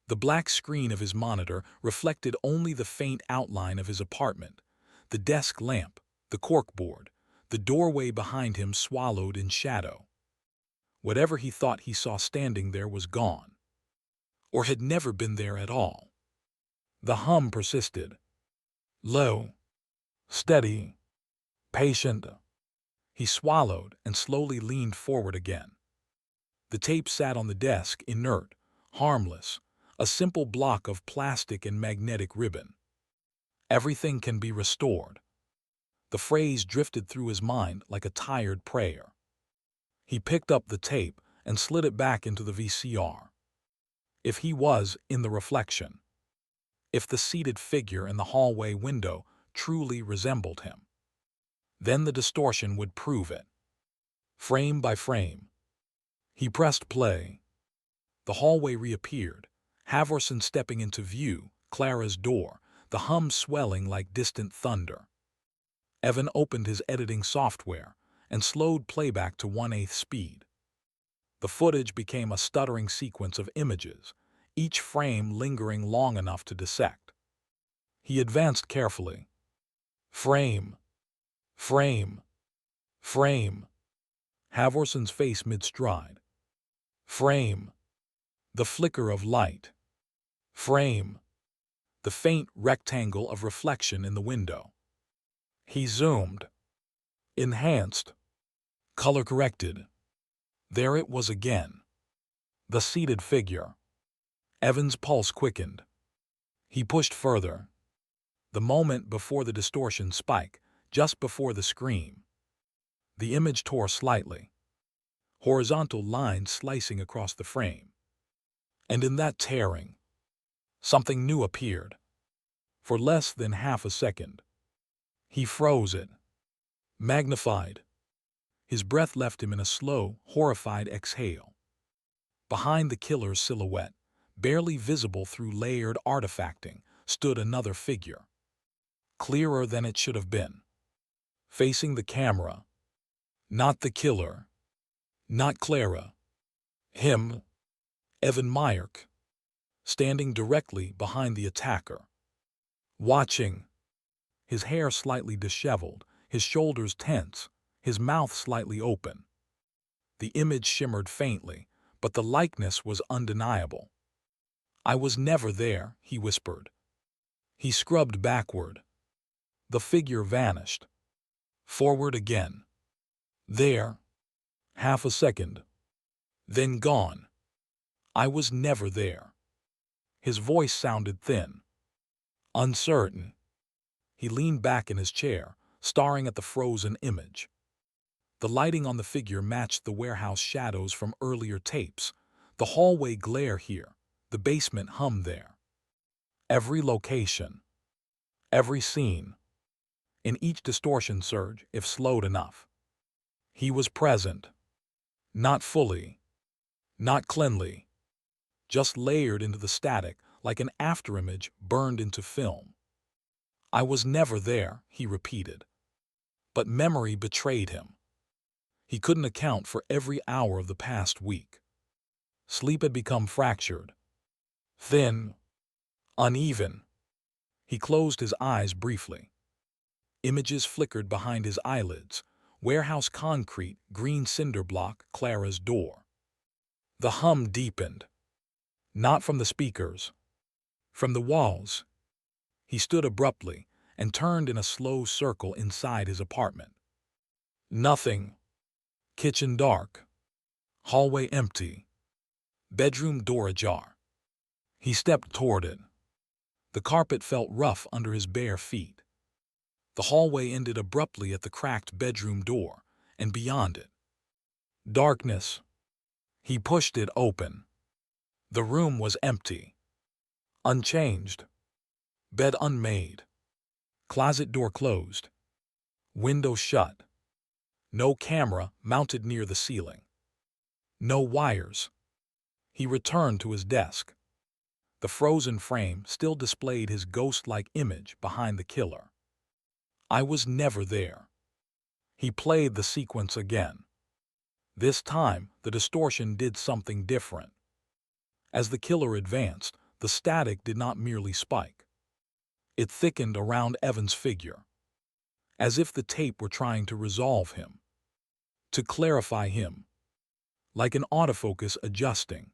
The black screen of his monitor reflected only the faint outline of his apartment, the desk lamp, the corkboard, the doorway behind him swallowed in shadow. Whatever he thought he saw standing there was gone, or had never been there at all. The hum persisted. Low, steady, patient. He swallowed and slowly leaned forward again. The tape sat on the desk, inert, harmless, a simple block of plastic and magnetic ribbon. Everything can be restored. The phrase drifted through his mind like a tired prayer. He picked up the tape and slid it back into the VCR. If he was in the reflection, if the seated figure in the hallway window truly resembled him, then the distortion would prove it. Frame by frame. He pressed play. The hallway reappeared, Havorson stepping into view, Clara's door, the hum swelling like distant thunder. Evan opened his editing software and slowed playback to 1/8 speed. The footage became a stuttering sequence of images, each frame lingering long enough to dissect. He advanced carefully. Frame, frame, frame. Havorson's face mid-stride. Frame. The flicker of light. Frame. The faint rectangle of reflection in the window. He zoomed. Enhanced. Color-corrected. There it was again. The seated figure. Evan's pulse quickened. He pushed further. The moment before the distortion spike, just before the scream. The image tore slightly. Horizontal lines slicing across the frame. And in that tearing, something new appeared. For less than half a second, he froze it. Magnified. His breath left him in a slow, horrified exhale. Behind the killer's silhouette, barely visible through layered artifacting, stood another figure. Clearer than it should have been. Facing the camera. Not the killer. Not Clara. Him. Evan Myerk. Standing directly behind the attacker. Watching. His hair slightly disheveled, his shoulders tense, his mouth slightly open. The image shimmered faintly, but the likeness was undeniable. I was never there, he whispered. He scrubbed backward. The figure vanished. Forward again. There. Half a second. Then gone. I was never there. His voice sounded thin. Uncertain. He leaned back in his chair, staring at the frozen image. The lighting on the figure matched the warehouse shadows from earlier tapes, the hallway glare here, the basement hum there. Every location. Every scene. In each distortion surge, if slowed enough. He was present. Not fully. Not cleanly. Just layered into the static like an afterimage burned into film. I was never there, he repeated. But memory betrayed him. He couldn't account for every hour of the past week. Sleep had become fractured, thin, uneven. He closed his eyes briefly. Images flickered behind his eyelids. Warehouse concrete, green cinder block, Clara's door. The hum deepened. Not from the speakers. From the walls. He stood abruptly and turned in a slow circle inside his apartment. Nothing. Kitchen dark. Hallway empty. Bedroom door ajar. He stepped toward it. The carpet felt rough under his bare feet. The hallway ended abruptly at the cracked bedroom door, and beyond it, darkness. He pushed it open. The room was empty. Unchanged. Bed unmade. Closet door closed. Window shut. No camera mounted near the ceiling. No wires. He returned to his desk. The frozen frame still displayed his ghost-like image behind the killer. I was never there. He played the sequence again. This time, the distortion did something different. As the killer advanced, the static did not merely spike. It thickened around Evan's figure, as if the tape were trying to resolve him, to clarify him, like an autofocus adjusting.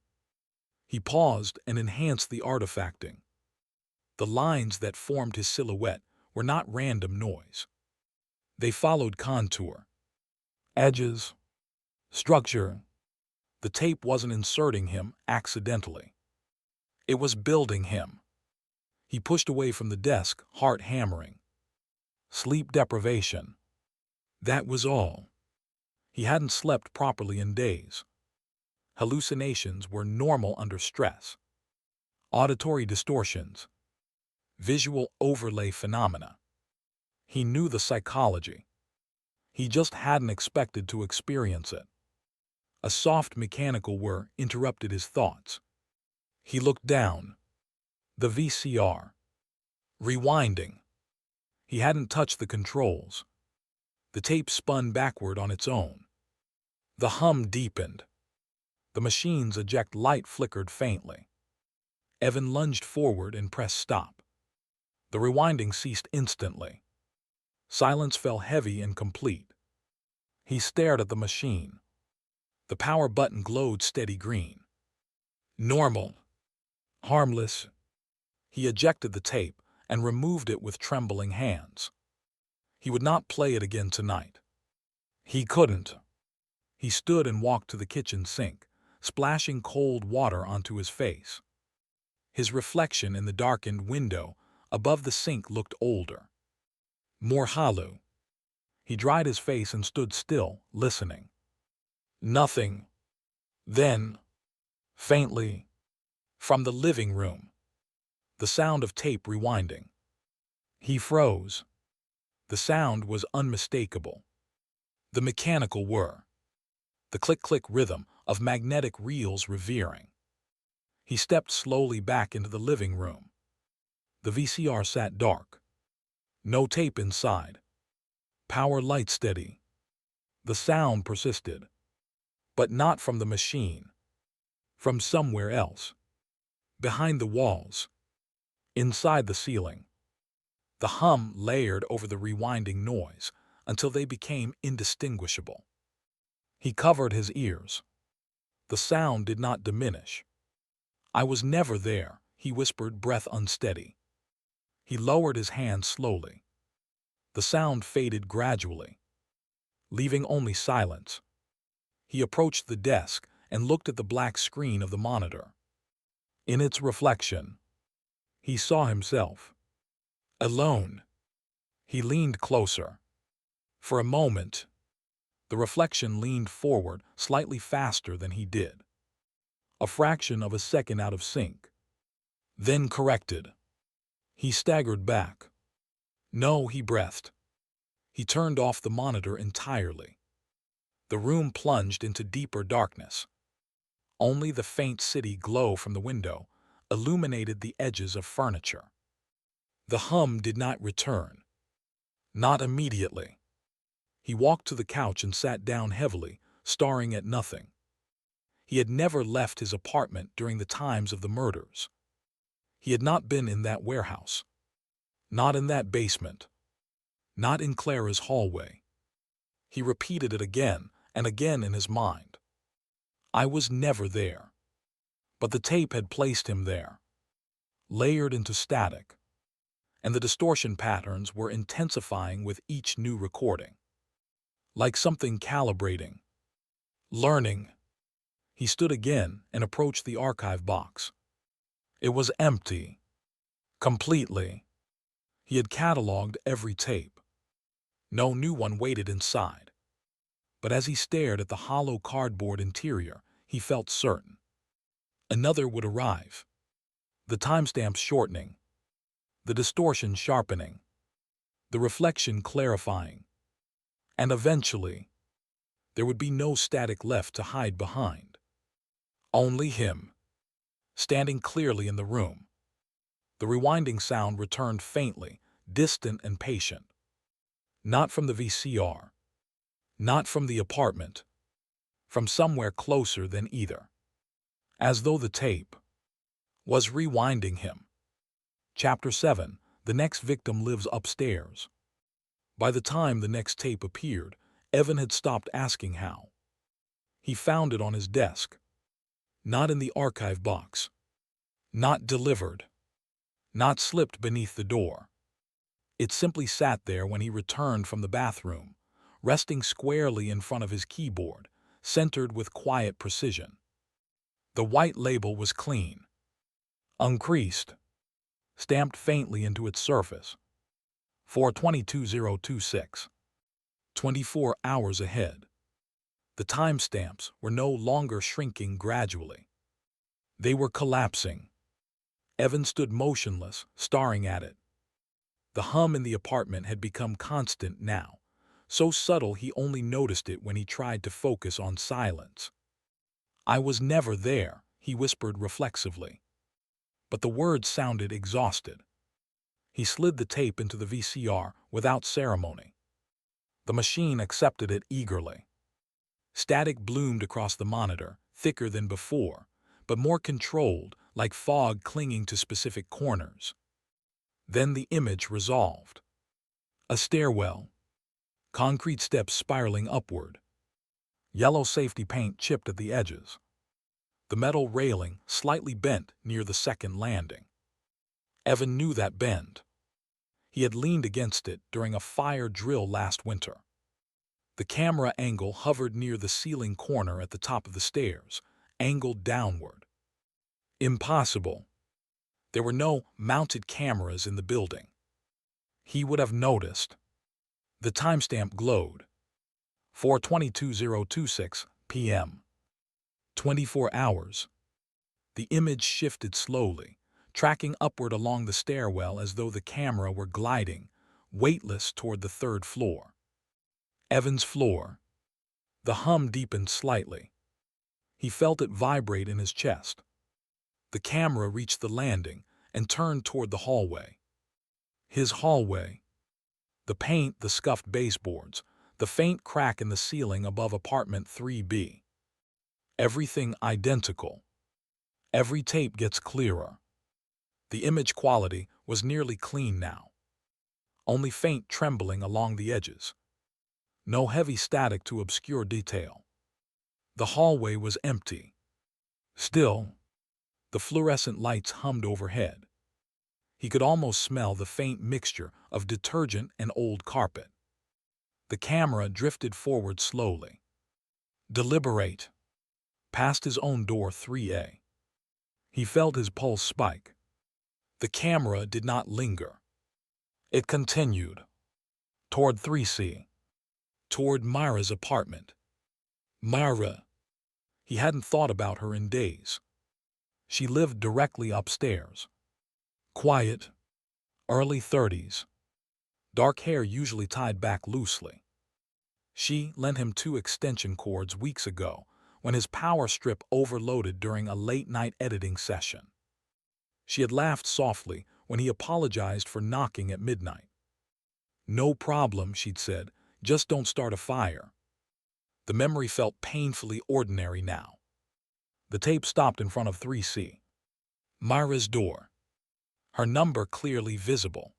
He paused and enhanced the artifacting. The lines that formed his silhouette were not random noise. They followed contour, edges, structure. The tape wasn't inserting him accidentally. It was building him. He pushed away from the desk, heart hammering. Sleep deprivation. That was all. He hadn't slept properly in days. Hallucinations were normal under stress. Auditory distortions. Visual overlay phenomena. He knew the psychology. He just hadn't expected to experience it. A soft mechanical whir interrupted his thoughts. He looked down. The VCR. Rewinding. He hadn't touched the controls. The tape spun backward on its own. The hum deepened. The machine's eject light flickered faintly. Evan lunged forward and pressed stop. The rewinding ceased instantly. Silence fell heavy and complete. He stared at the machine. The power button glowed steady green. Normal. Harmless. He ejected the tape and removed it with trembling hands. He would not play it again tonight. He couldn't. He stood and walked to the kitchen sink, splashing cold water onto his face. His reflection in the darkened window above the sink looked older, more hollow. He dried his face and stood still, listening. Nothing. Then, faintly, from the living room, the sound of tape rewinding. He froze. The sound was unmistakable. The mechanical whir. The click-click rhythm of magnetic reels revering. He stepped slowly back into the living room. The VCR sat dark. No tape inside. Power light steady. The sound persisted. But not from the machine. From somewhere else. Behind the walls. Inside the ceiling. The hum layered over the rewinding noise until they became indistinguishable. He covered his ears. The sound did not diminish. I was never there, he whispered, breath unsteady. He lowered his hand slowly. The sound faded gradually, leaving only silence. He approached the desk and looked at the black screen of the monitor. In its reflection, he saw himself. Alone. He leaned closer. For a moment, the reflection leaned forward slightly faster than he did. A fraction of a second out of sync. Then corrected. He staggered back. No, he breathed. He turned off the monitor entirely. The room plunged into deeper darkness. Only the faint city glow from the window illuminated the edges of furniture. The hum did not return. Not immediately. He walked to the couch and sat down heavily, staring at nothing. He had never left his apartment during the times of the murders. He had not been in that warehouse. Not in that basement. Not in Clara's hallway. He repeated it again and again in his mind. I was never there. But the tape had placed him there, layered into static, and the distortion patterns were intensifying with each new recording. Like something calibrating, learning. He stood again and approached the archive box. It was empty. Completely. He had cataloged every tape. No new one waited inside. But as he stared at the hollow cardboard interior, he felt certain. Another would arrive. The timestamps shortening. The distortion sharpening. The reflection clarifying. And eventually, there would be no static left to hide behind. Only him, standing clearly in the room. The rewinding sound returned faintly, distant and patient. Not from the VCR. Not from the apartment. From somewhere closer than either. As though the tape was rewinding him. Chapter 7. The next victim lives upstairs. By the time the next tape appeared, Evan had stopped asking how. He found it on his desk. Not in the archive box. Not delivered. Not slipped beneath the door. It simply sat there when he returned from the bathroom, resting squarely in front of his keyboard, centered with quiet precision. The white label was clean, uncreased, stamped faintly into its surface. 422026. 24 hours ahead. The timestamps were no longer shrinking gradually. They were collapsing. Evan stood motionless, staring at it. The hum in the apartment had become constant now, so subtle he only noticed it when he tried to focus on silence. I was never there, he whispered reflexively. But the words sounded exhausted. He slid the tape into the VCR without ceremony. The machine accepted it eagerly. Static bloomed across the monitor, thicker than before, but more controlled, like fog clinging to specific corners. Then the image resolved. A stairwell. Concrete steps spiraling upward. Yellow safety paint chipped at the edges. The metal railing slightly bent near the second landing. Evan knew that bend. He had leaned against it during a fire drill last winter. The camera angle hovered near the ceiling corner at the top of the stairs, angled downward. Impossible. There were no mounted cameras in the building. He would have noticed. The timestamp glowed. 422026 p.m. 24 hours. The image shifted slowly, tracking upward along the stairwell as though the camera were gliding, weightless toward the third floor. Evan's floor. The hum deepened slightly. He felt it vibrate in his chest. The camera reached the landing and turned toward the hallway. His hallway. The paint, the scuffed baseboards, the faint crack in the ceiling above apartment 3B. Everything identical. Every tape gets clearer. The image quality was nearly clean now. Only faint trembling along the edges. No heavy static to obscure detail. The hallway was empty. Still, the fluorescent lights hummed overhead. He could almost smell the faint mixture of detergent and old carpet. The camera drifted forward slowly. Deliberate. Past his own door 3A. He felt his pulse spike. The camera did not linger. It continued. Toward 3C. Toward Myra's apartment. Myra. He hadn't thought about her in days. She lived directly upstairs. Quiet. Early 30s. Dark hair usually tied back loosely. She lent him 2 extension cords weeks ago when his power strip overloaded during a late-night editing session. She had laughed softly when he apologized for knocking at midnight. No problem, she'd said, Just don't start a fire. The memory felt painfully ordinary now. The tape stopped in front of 3C. Myra's door. Her number clearly visible.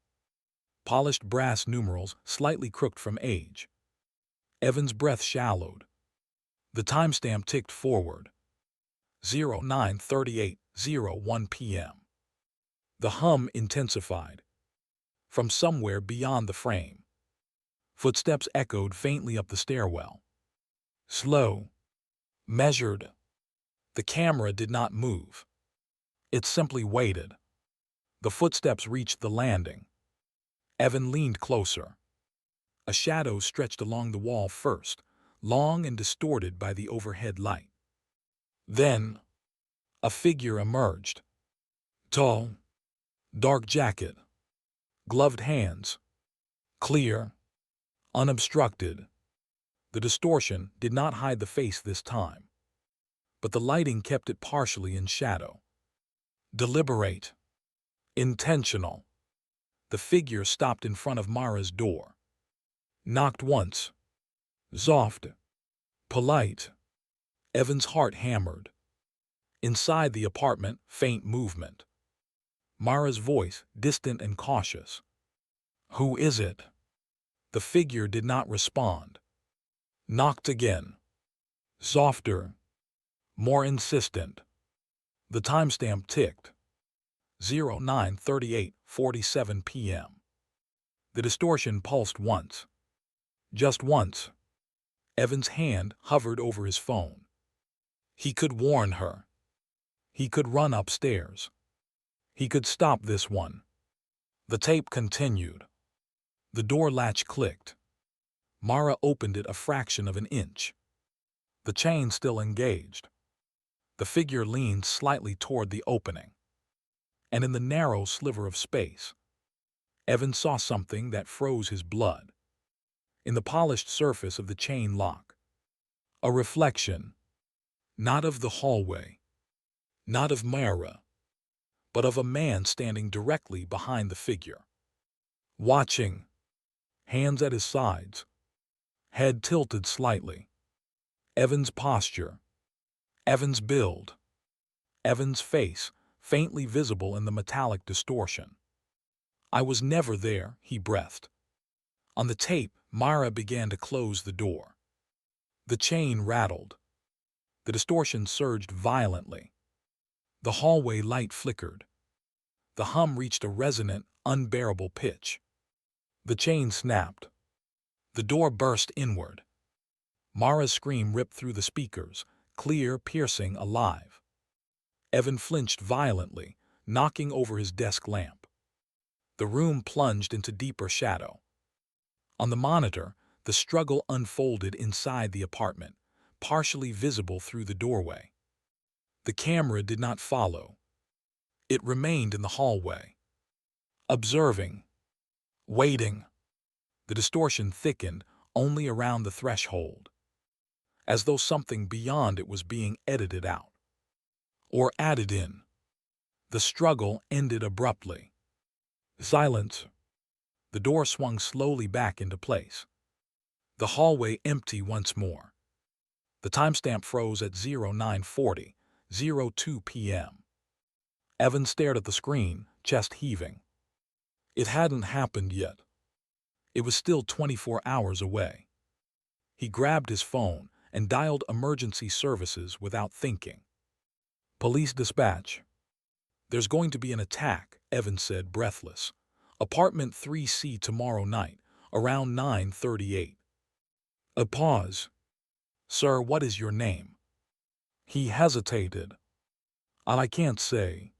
Polished brass numerals slightly crooked from age. Evan's breath shallowed. The timestamp ticked forward. 09:38:01 p.m. The hum intensified. From somewhere beyond the frame, footsteps echoed faintly up the stairwell. Slow. Measured. The camera did not move. It simply waited. The footsteps reached the landing. Evan leaned closer. A shadow stretched along the wall first, long and distorted by the overhead light. Then, a figure emerged. Tall, dark jacket, gloved hands, clear, unobstructed. The distortion did not hide the face this time, but the lighting kept it partially in shadow. Deliberate, intentional. The figure stopped in front of Mara's door. Knocked once. Soft. Polite. Evan's heart hammered. Inside the apartment, faint movement. Mara's voice, distant and cautious. "Who is it?" The figure did not respond. Knocked again. Softer. More insistent. The timestamp ticked. 09:38:47 p.m. The distortion pulsed once. Just once. Evan's hand hovered over his phone. He could warn her. He could run upstairs. He could stop this one. The tape continued. The door latch clicked. Mara opened it a fraction of an inch. The chain still engaged. The figure leaned slightly toward the opening. And in the narrow sliver of space, Evan saw something that froze his blood. In the polished surface of the chain lock, a reflection, not of the hallway, not of Mara, but of a man standing directly behind the figure. Watching, hands at his sides, head tilted slightly. Evan's posture, Evan's build, Evan's face faintly visible in the metallic distortion. "I was never there," he breathed. On the tape, Mara began to close the door. The chain rattled. The distortion surged violently. The hallway light flickered. The hum reached a resonant, unbearable pitch. The chain snapped. The door burst inward. Mara's scream ripped through the speakers, clear, piercing, alive. Evan flinched violently, knocking over his desk lamp. The room plunged into deeper shadow. On the monitor, the struggle unfolded inside the apartment, partially visible through the doorway. The camera did not follow. It remained in the hallway. Observing. Waiting. The distortion thickened only around the threshold, as though something beyond it was being edited out. Or added in. The struggle ended abruptly. Silence. The door swung slowly back into place. The hallway empty once more. The timestamp froze at 09:40:02 p.m. Evan stared at the screen, chest heaving. It hadn't happened yet. It was still 24 hours away. He grabbed his phone and dialed emergency services without thinking. "Police dispatch." "There's going to be an attack," Evan said, breathless. "Apartment 3C tomorrow night, around 9:38. A pause. "Sir, what is your name?" He hesitated. "I can't say."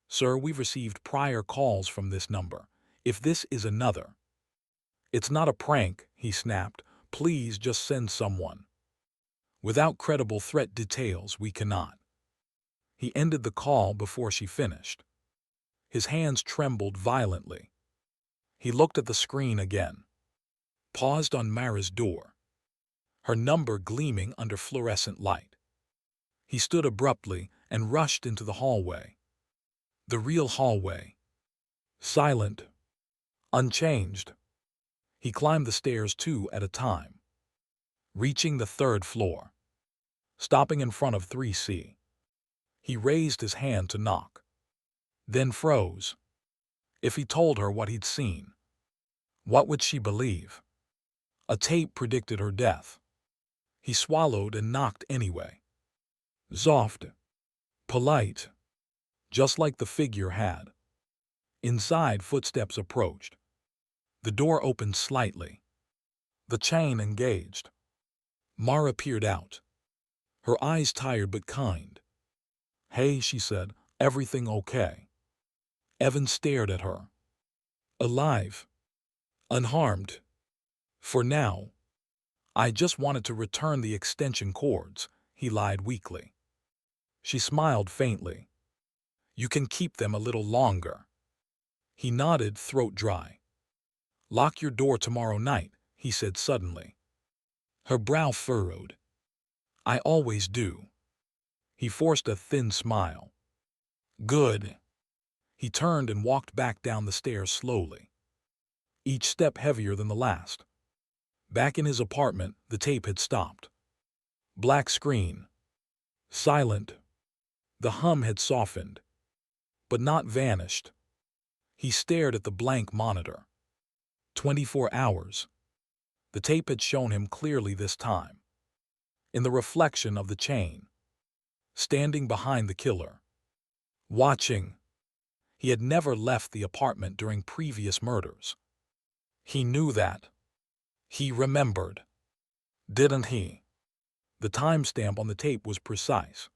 "Sir, we've received prior calls from this number. If this is another." "It's not a prank," he snapped. "Please just send someone." "Without credible threat details, we cannot." He ended the call before she finished. His hands trembled violently. He looked at the screen again. Paused on Mara's door. Her number gleaming under fluorescent light. He stood abruptly and rushed into the hallway. The real hallway. Silent. Unchanged. He climbed the stairs 2 at a time, reaching the 3rd floor, stopping in front of 3C. He raised his hand to knock, then froze. If he told her what he'd seen, what would she believe? A tape predicted her death. He swallowed and knocked anyway. Soft, polite, just like the figure had. Inside, footsteps approached. The door opened slightly. The chain engaged. Mara peered out, her eyes tired but kind. "Hey," she said, "everything okay?" Evan stared at her. "Alive. Unharmed. For now. I just wanted to return the extension cords," he lied weakly. She smiled faintly. "You can keep them a little longer." He nodded, throat dry. "Lock your door tomorrow night," he said suddenly. Her brow furrowed. "I always do." He forced a thin smile. "Good." He turned and walked back down the stairs slowly, each step heavier than the last. Back in his apartment, the tape had stopped. Black screen. Silent. The hum had softened, but not vanished. He stared at the blank monitor. 24 hours. The tape had shown him clearly this time, in the reflection of the chain, standing behind the killer, watching. He had never left the apartment during previous murders. He knew that. He remembered. Didn't he? The timestamp on the tape was precise,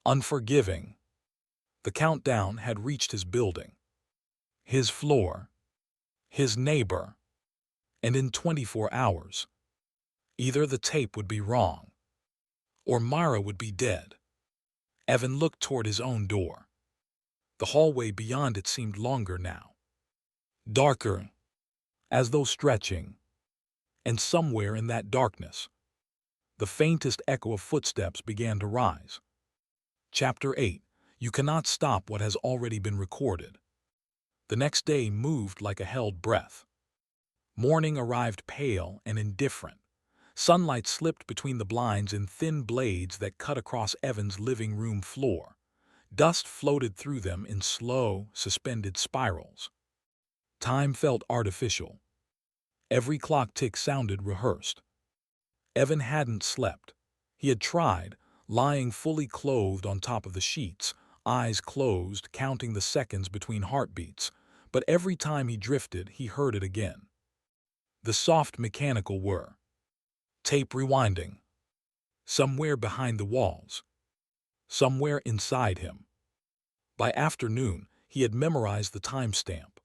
unforgiving. The countdown had reached his building, his floor, his neighbor, and in 24 hours, either the tape would be wrong, or Myra would be dead. Evan looked toward his own door. The hallway beyond it seemed longer now, darker, as though stretching, and somewhere in that darkness, the faintest echo of footsteps began to rise. Chapter 8. You cannot stop what has already been recorded. The next day moved like a held breath. Morning arrived pale and indifferent. Sunlight slipped between the blinds in thin blades that cut across Evan's living room floor. Dust floated through them in slow, suspended spirals. Time felt artificial. Every clock tick sounded rehearsed. Evan hadn't slept. He had tried, lying fully clothed on top of the sheets, eyes closed, counting the seconds between heartbeats, but every time he drifted, he heard it again. The soft mechanical whir. Tape rewinding. Somewhere behind the walls. Somewhere inside him. By afternoon, he had memorized the timestamp.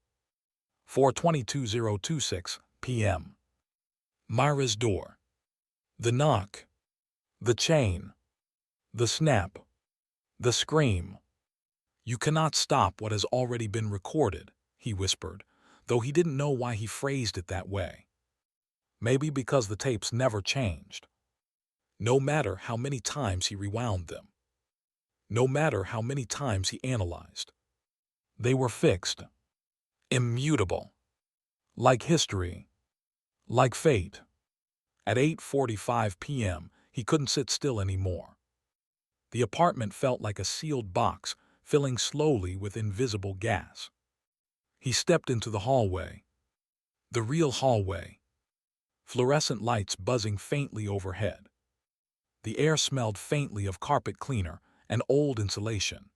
4:22:026 p.m. Myra's door. The knock. The chain. The snap. The scream. "You cannot stop what has already been recorded," he whispered, though he didn't know why he phrased it that way. Maybe because the tapes never changed. No matter how many times he rewound them. No matter how many times he analyzed. They were fixed. Immutable. Like history. Like fate. At 8:45 p.m., he couldn't sit still anymore. The apartment felt like a sealed box, filling slowly with invisible gas. He stepped into the hallway. The real hallway. Fluorescent lights buzzing faintly overhead. The air smelled faintly of carpet cleaner and old insulation.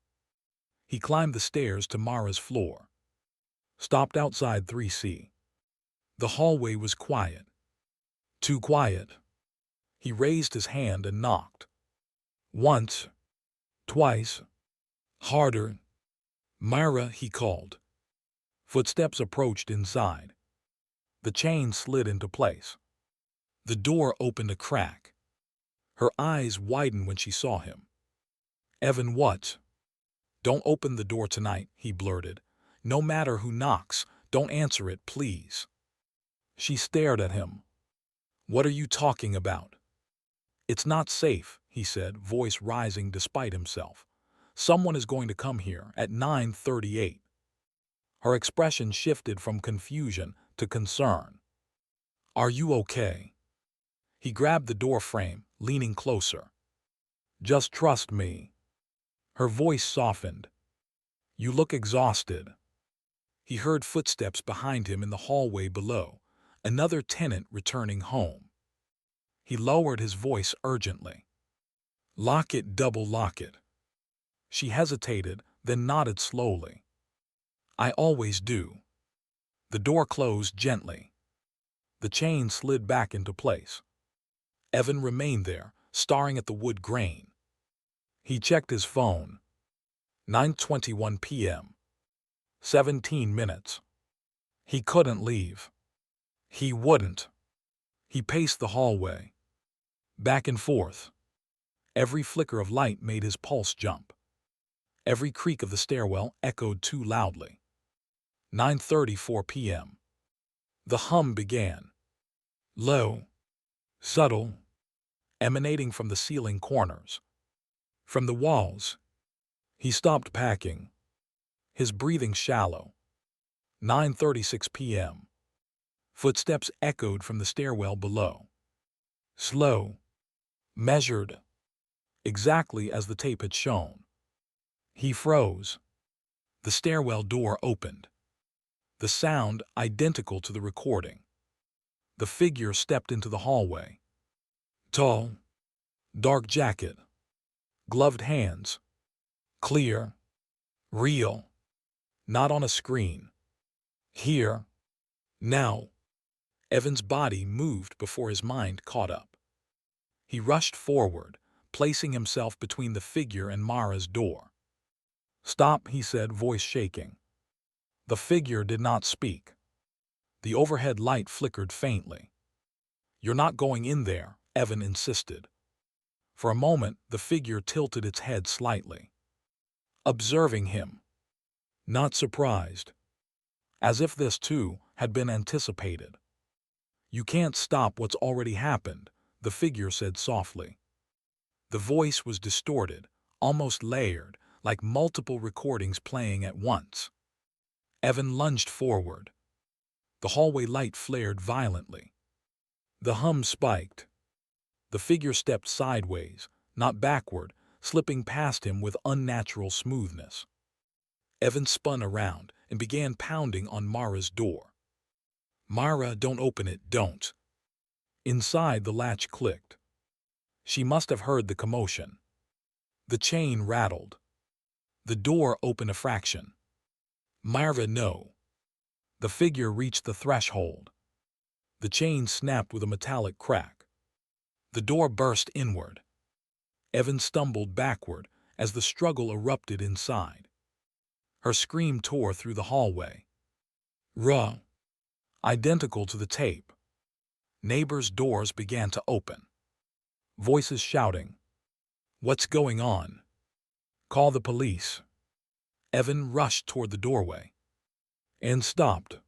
He climbed the stairs to Mara's floor. Stopped outside 3C. The hallway was quiet. Too quiet. He raised his hand and knocked. Once. Twice. Harder. "Myra," he called. Footsteps approached inside. The chain slid into place. The door opened a crack. Her eyes widened when she saw him. "Evan, what?" "Don't open the door tonight," he blurted. "No matter who knocks, don't answer it, please." She stared at him. "What are you talking about?" "It's not safe," he said, voice rising despite himself. "Someone is going to come here at 9:38. Her expression shifted from confusion to concern. Are you okay? He grabbed the door frame, leaning closer. Just trust me. Her voice softened. You look exhausted. He heard footsteps behind him in the hallway below, another tenant returning home. He lowered his voice urgently. Lock it, double lock it. She hesitated, then nodded slowly. I always do. The door closed gently. The chain slid back into place. Evan remained there, staring at the wood grain. He checked his phone. 9:21 p.m. 17 minutes. He couldn't leave. He wouldn't. He paced the hallway. Back and forth. Every flicker of light made his pulse jump. Every creak of the stairwell echoed too loudly. 9:34 p.m. The hum began. Low, subtle, emanating from the ceiling corners. From the walls. He stopped packing. His breathing shallow. 9:36 p.m. Footsteps echoed from the stairwell below. Slow, measured, exactly as the tape had shown. He froze. The stairwell door opened. The sound identical to the recording. The figure stepped into the hallway. Tall, dark jacket, gloved hands, clear, real, not on a screen. Here, now. Evan's body moved before his mind caught up. He rushed forward, placing himself between the figure and Mara's door. Stop, he said, voice shaking. The figure did not speak. The overhead light flickered faintly. You're not going in there, Evan insisted. For a moment, the figure tilted its head slightly, observing him. Not surprised. As if this, too, had been anticipated. You can't stop what's already happened, the figure said softly. The voice was distorted, almost layered, like multiple recordings playing at once. Evan lunged forward. The hallway light flared violently. The hum spiked. The figure stepped sideways, not backward, slipping past him with unnatural smoothness. Evan spun around and began pounding on Mara's door. Mara, don't open it, don't. Inside, the latch clicked. She must have heard the commotion. The chain rattled. The door opened a fraction. Mara, no. The figure reached the threshold. The chain snapped with a metallic crack. The door burst inward. Evan stumbled backward as the struggle erupted inside. Her scream tore through the hallway. Raw. Identical to the tape. Neighbors' doors began to open. Voices shouting. What's going on? Call the police. Evan rushed toward the doorway. And stopped.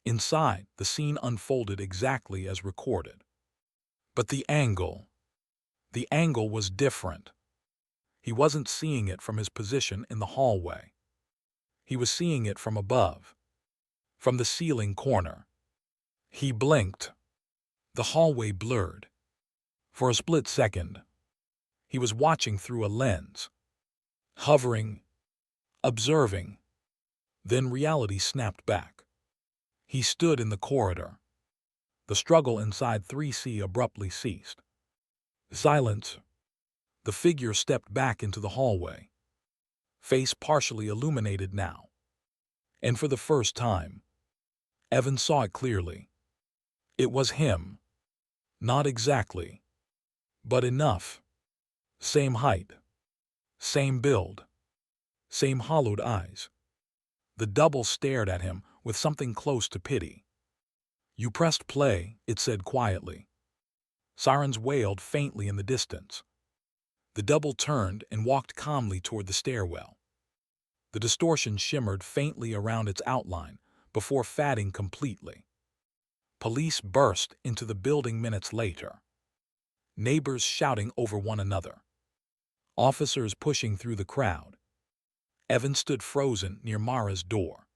Inside, the scene unfolded exactly as recorded. But the angle was different. He wasn't seeing it from his position in the hallway. He was seeing it from above. From the ceiling corner. He blinked. The hallway blurred. For a split second, he was watching through a lens. Hovering. Observing. Then reality snapped back. He stood in the corridor. The struggle inside 3C abruptly ceased. Silence. The figure stepped back into the hallway. Face partially illuminated now. And for the first time, Evan saw it clearly. It was him. Not exactly. But enough. Same height. Same build. Same hollowed eyes. The double stared at him with something close to pity. You pressed play, it said quietly. Sirens wailed faintly in the distance. The double turned and walked calmly toward the stairwell. The distortion shimmered faintly around its outline before fading completely. Police burst into the building minutes later. Neighbors shouting over one another. Officers pushing through the crowd. Evan stood frozen near Mara's door.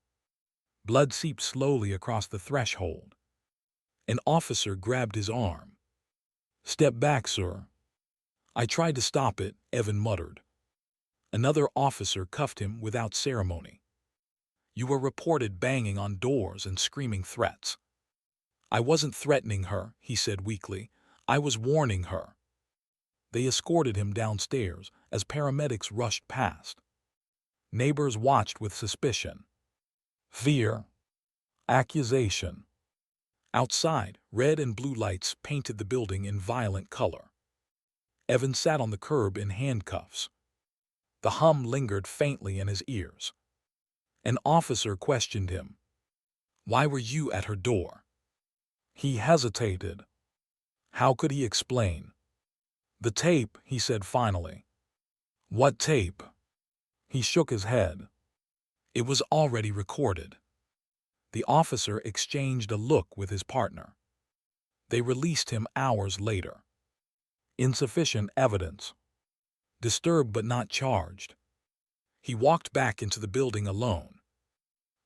Blood seeped slowly across the threshold. An officer grabbed his arm. "Step back, sir." "I tried to stop it," Evan muttered. Another officer cuffed him without ceremony. "You were reported banging on doors and screaming threats." "I wasn't threatening her," he said weakly. "I was warning her." They escorted him downstairs as paramedics rushed past. Neighbors watched with suspicion, fear, accusation. Outside, red and blue lights painted the building in violent color. Evan sat on the curb in handcuffs. The hum lingered faintly in his ears. An officer questioned him. "Why were you at her door?" He hesitated. How could he explain? "The tape," he said finally. "What tape?" He shook his head. It was already recorded. The officer exchanged a look with his partner. They released him hours later. Insufficient evidence. Disturbed but not charged. He walked back into the building alone.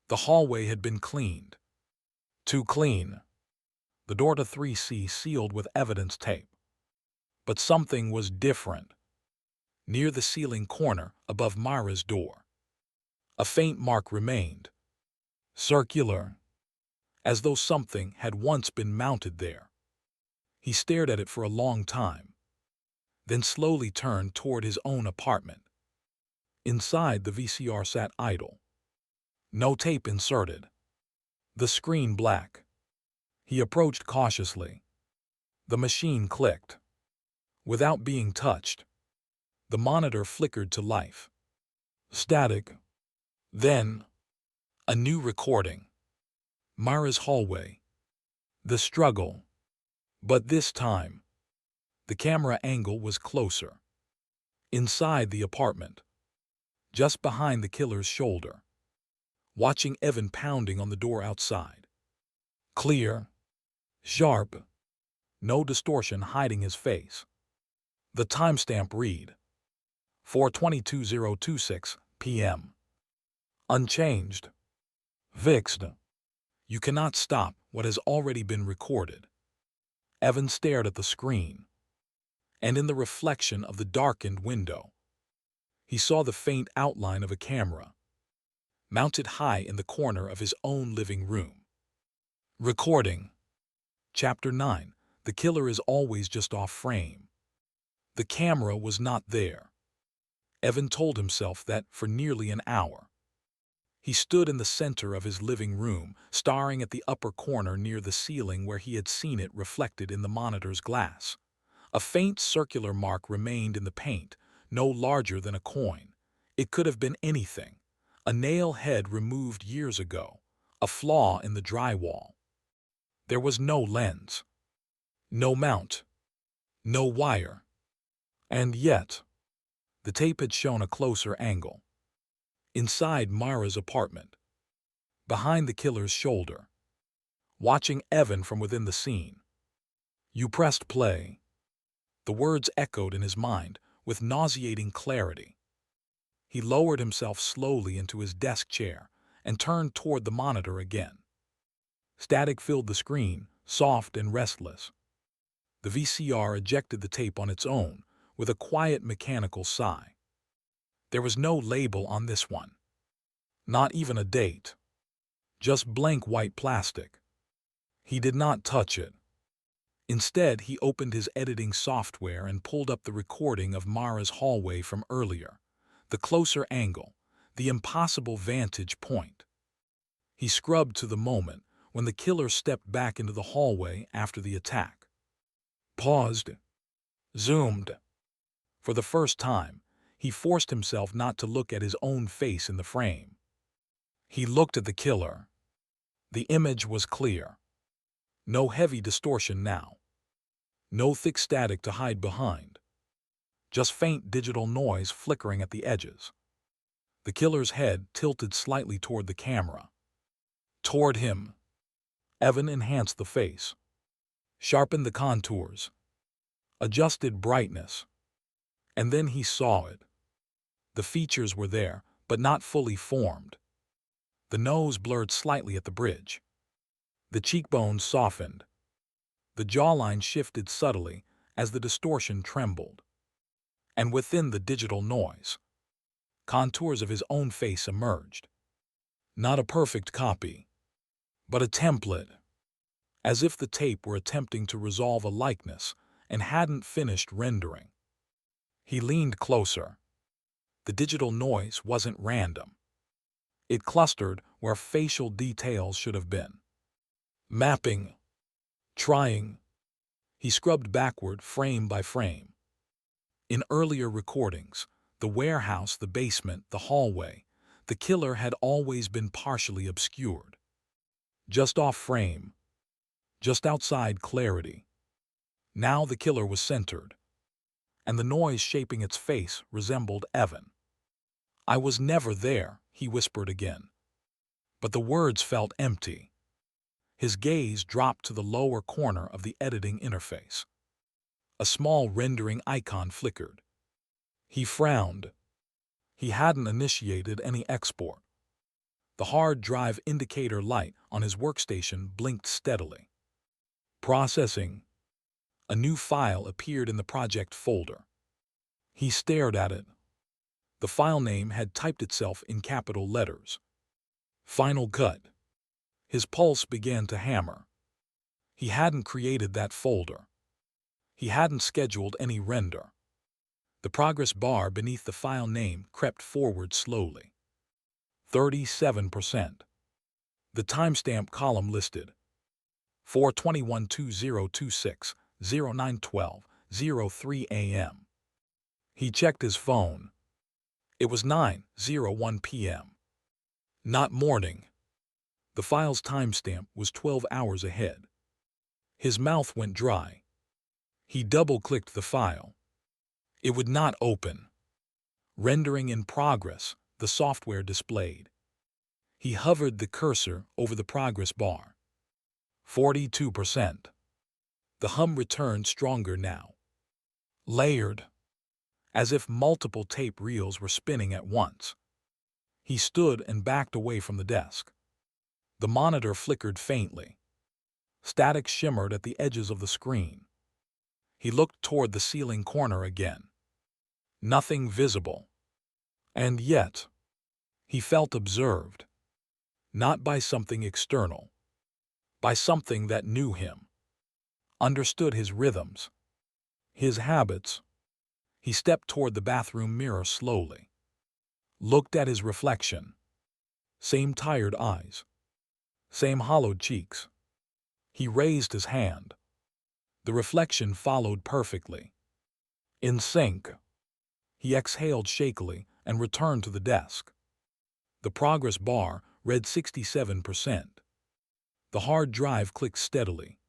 The hallway had been cleaned. Too clean. The door to 3C sealed with evidence tape. But something was different. Near the ceiling corner above Myra's door, a faint mark remained. Circular. As though something had once been mounted there. He stared at it for a long time, then slowly turned toward his own apartment. Inside, the VCR sat idle. No tape inserted. The screen black. He approached cautiously. The machine clicked. Without being touched, the monitor flickered to life. Static. Then, a new recording. Myra's hallway. The struggle. But this time, the camera angle was closer. Inside the apartment. Just behind the killer's shoulder. Watching Evan pounding on the door outside. Clear. Sharp. No distortion hiding his face. The timestamp read 4:22:026 p.m. Unchanged. Fixed. You cannot stop what has already been recorded. Evan stared at the screen, and in the reflection of the darkened window, he saw the faint outline of a camera, mounted high in the corner of his own living room. Recording. Chapter 9. The killer is always just off frame. The camera was not there. Evan told himself that for nearly an hour. He stood in the center of his living room, staring at the upper corner near the ceiling where he had seen it reflected in the monitor's glass. A faint circular mark remained in the paint, no larger than a coin. It could have been anything. A nail head removed years ago, a flaw in the drywall. There was no lens, no mount, no wire. And yet, the tape had shown a closer angle. Inside Myra's apartment, behind the killer's shoulder, watching Evan from within the scene. You pressed play. The words echoed in his mind with nauseating clarity. He lowered himself slowly into his desk chair and turned toward the monitor again. Static filled the screen, soft and restless. The VCR ejected the tape on its own with a quiet mechanical sigh. There was no label on this one. Not even a date. Just blank white plastic. He did not touch it. Instead, he opened his editing software and pulled up the recording of Mara's hallway from earlier. The closer angle, the impossible vantage point. He scrubbed to the moment when the killer stepped back into the hallway after the attack. Paused. Zoomed. For the first time, he forced himself not to look at his own face in the frame. He looked at the killer. The image was clear. No heavy distortion now. No thick static to hide behind. Just faint digital noise flickering at the edges. The killer's head tilted slightly toward the camera. Toward him. Evan enhanced the face. Sharpened the contours. Adjusted brightness. And then he saw it. The features were there, but not fully formed. The nose blurred slightly at the bridge. The cheekbones softened, The jawline shifted subtly as the distortion trembled. And within the digital noise, contours of his own face emerged. Not a perfect copy, but a template, as if the tape were attempting to resolve a likeness and hadn't finished rendering. He leaned closer. The digital noise wasn't random. It clustered where facial details should have been. Mapping. Trying. He scrubbed backward frame by frame. In earlier recordings, the warehouse, the basement, the hallway, the killer had always been partially obscured. Just off frame. Just outside clarity. Now the killer was centered, and the noise shaping its face resembled Evan. "I was never there," he whispered again. But the words felt empty. His gaze dropped to the lower corner of the editing interface. A small rendering icon flickered. He frowned. He hadn't initiated any export. The hard drive indicator light on his workstation blinked steadily. Processing. A new file appeared in the project folder. He stared at it. The file name had typed itself in capital letters. Final Cut. His pulse began to hammer. He hadn't created that folder. He hadn't scheduled any render. The progress bar beneath the file name crept forward slowly. 37%. The timestamp column listed 4/21/2026, 09/12, 03 a.m. He checked his phone. It was 9:01 p.m. Not morning. The file's timestamp was 12 hours ahead. His mouth went dry. He double-clicked the file. It would not open. Rendering in progress, the software displayed. He hovered the cursor over the progress bar. 42%. The hum returned stronger now. Layered, as if multiple tape reels were spinning at once. He stood and backed away from the desk. The monitor flickered faintly. Static shimmered at the edges of the screen. He looked toward the ceiling corner again. Nothing visible. And yet, he felt observed. Not by something external. By something that knew him. Understood his rhythms. His habits. He stepped toward the bathroom mirror slowly. Looked at his reflection. Same tired eyes. Same hollowed cheeks. He raised his hand. The reflection followed perfectly. In sync. He exhaled shakily and returned to the desk. The progress bar read 67%. The hard drive clicked steadily.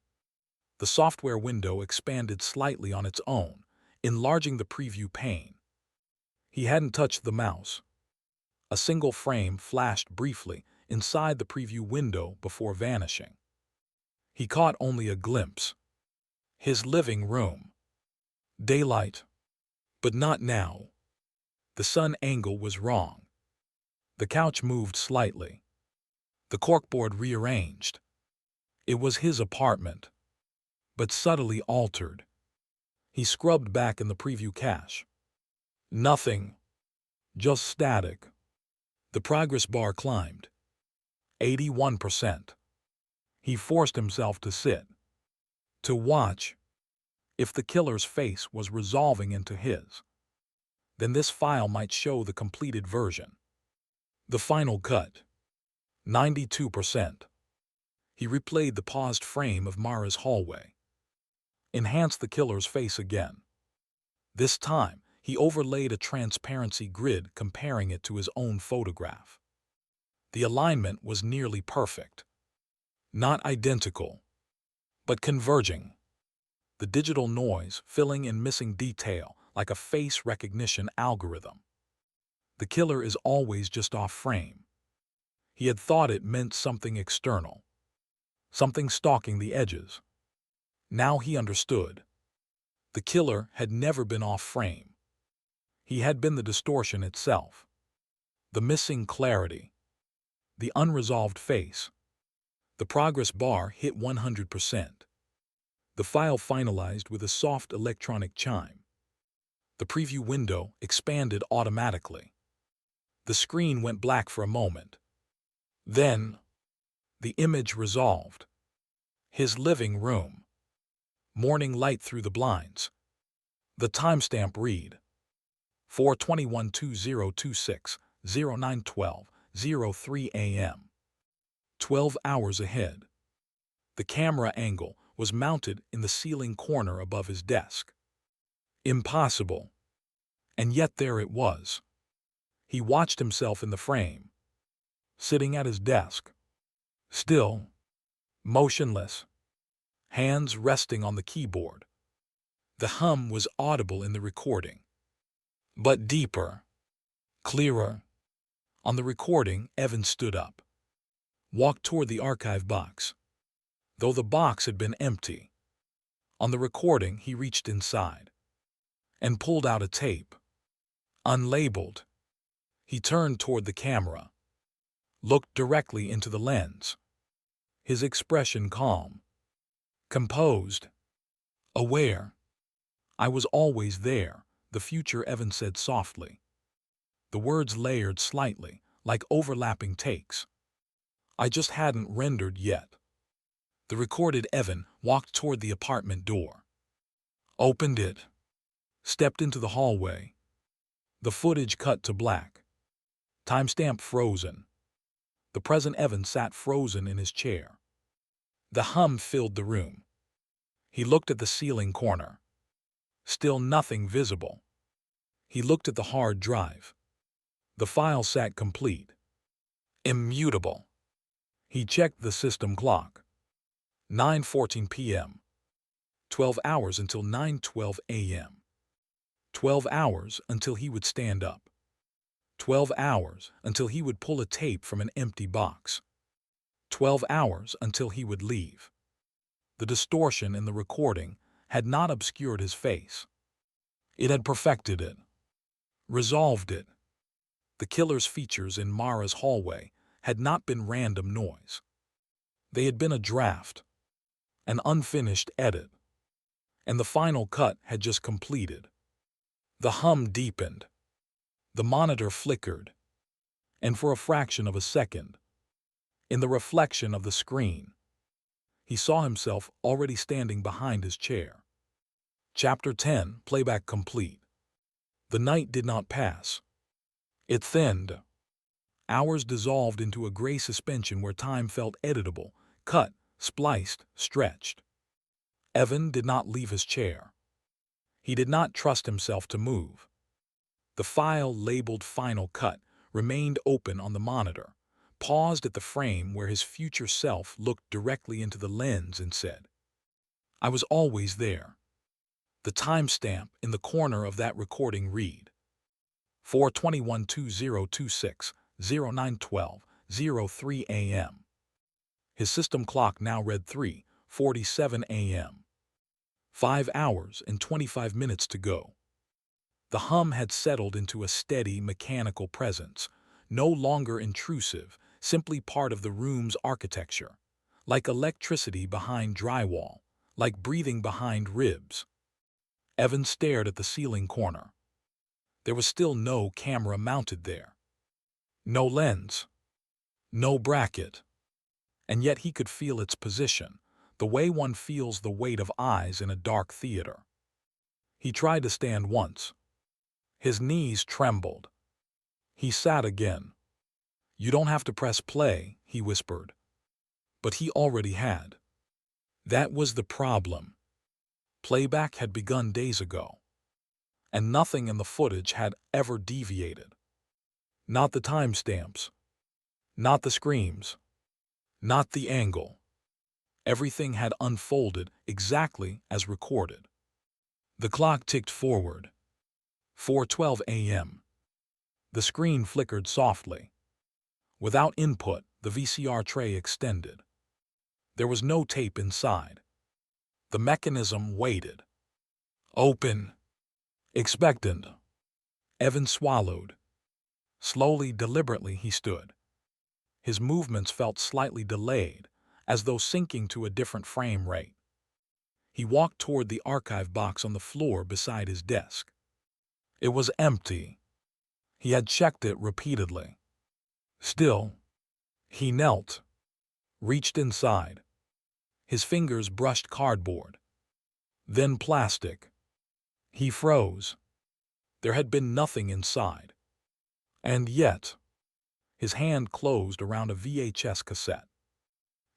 The software window expanded slightly on its own, enlarging the preview pane. He hadn't touched the mouse. A single frame flashed briefly inside the preview window before vanishing. He caught only a glimpse. His living room. Daylight. But not now. The sun angle was wrong. The couch moved slightly. The corkboard rearranged. It was his apartment, but subtly altered. He scrubbed back in the preview cache. Nothing. Just static. The progress bar climbed. 81%. He forced himself to sit. To watch. If the killer's face was resolving into his, then this file might show the completed version. The final cut. 92%. He replayed the paused frame of Mara's hallway. Enhanced the killer's face again. This time, he overlaid a transparency grid comparing it to his own photograph. The alignment was nearly perfect. Not identical, but converging. The digital noise filling in missing detail like a face recognition algorithm. The killer is always just off frame. He had thought it meant something external, something stalking the edges. Now he understood. The killer had never been off frame. He had been the distortion itself. The missing clarity. The unresolved face. The progress bar hit 100%. The file finalized with a soft electronic chime. The preview window expanded automatically. The screen went black for a moment. Then, the image resolved. His living room. Morning light through the blinds. The timestamp read 4/21/2026, 09/12/03 12 hours ahead. The camera angle was mounted in the ceiling corner above his desk. Impossible. And yet there it was. He watched himself in the frame, sitting at his desk, still, motionless, hands resting on the keyboard. The hum was audible in the recording, but deeper, clearer. On the recording, Evan stood up, walked toward the archive box, though the box had been empty. On the recording, he reached inside and pulled out a tape, unlabeled. He turned toward the camera, looked directly into the lens, his expression calm, composed, aware. "I was always there," the future Evan said softly. The words layered slightly, like overlapping takes. "I just hadn't rendered yet." The recorded Evan walked toward the apartment door, opened it, stepped into the hallway. The footage cut to black. Timestamp frozen. The present Evan sat frozen in his chair. The hum filled the room. He looked at the ceiling corner. Still nothing visible. He looked at the hard drive. The file sat complete, immutable. He checked the system clock. 9:14 p.m. 12 hours until 9:12 a.m. 12 hours until he would stand up. 12 hours until he would pull a tape from an empty box. 12 hours until he would leave. The distortion in the recording had not obscured his face. It had perfected it, resolved it. The killer's features in Mara's hallway had not been random noise. They had been a draft, an unfinished edit, and the final cut had just completed. The hum deepened. The monitor flickered, and for a fraction of a second, in the reflection of the screen, he saw himself already standing behind his chair. Chapter 10, Playback complete. The night did not pass. It thinned. Hours dissolved into a gray suspension where time felt editable, cut, spliced, stretched. Evan did not leave his chair. He did not trust himself to move. The file labeled Final Cut remained open on the monitor, paused at the frame where his future self looked directly into the lens and said, "I was always there." The timestamp in the corner of that recording read 4/21/2026, 09/12/03 a.m. His system clock now read 3:47 a.m. 5 hours and 25 minutes to go. The hum had settled into a steady, mechanical presence, no longer intrusive, simply part of the room's architecture, like electricity behind drywall, like breathing behind ribs. Evan stared at the ceiling corner. There was still no camera mounted there. No lens. No bracket. And yet he could feel its position, the way one feels the weight of eyes in a dark theater. He tried to stand once. His knees trembled. He sat again. "You don't have to press play," he whispered. But he already had. That was the problem. Playback had begun days ago, and nothing in the footage had ever deviated. Not the timestamps, not the screams, not the angle. Everything had unfolded exactly as recorded. The clock ticked forward. 4:12 a.m. The screen flickered softly. Without input, the VCR tray extended. There was no tape inside. The mechanism waited. Open. Expectant. Evan swallowed. Slowly, deliberately, he stood. His movements felt slightly delayed, as though sinking to a different frame rate. He walked toward the archive box on the floor beside his desk. It was empty. He had checked it repeatedly. Still, he knelt, reached inside. His fingers brushed cardboard, then plastic. He froze. There had been nothing inside. And yet, his hand closed around a VHS cassette.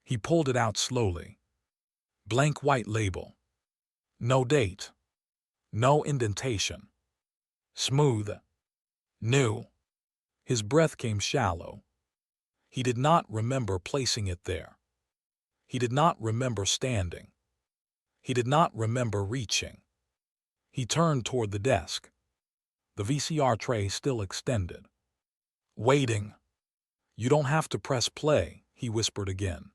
He pulled it out slowly. Blank white label. No date. No indentation. Smooth. New. His breath came shallow. He did not remember placing it there. He did not remember standing. He did not remember reaching. He turned toward the desk, the VCR tray still extended. Waiting. You don't have to press play, he whispered again.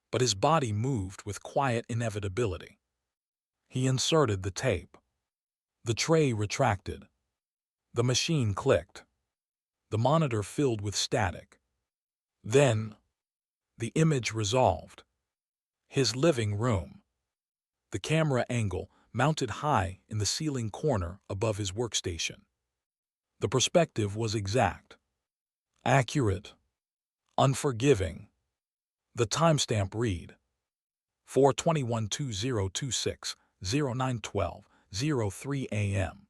But his body moved with quiet inevitability. He inserted the tape. The tray retracted. The machine clicked. The monitor filled with static. Then, the image resolved. His living room. The camera angle mounted high in the ceiling corner above his workstation. The perspective was exact, accurate, unforgiving. The timestamp read 4/21/2026, 09/12, 03 a.m.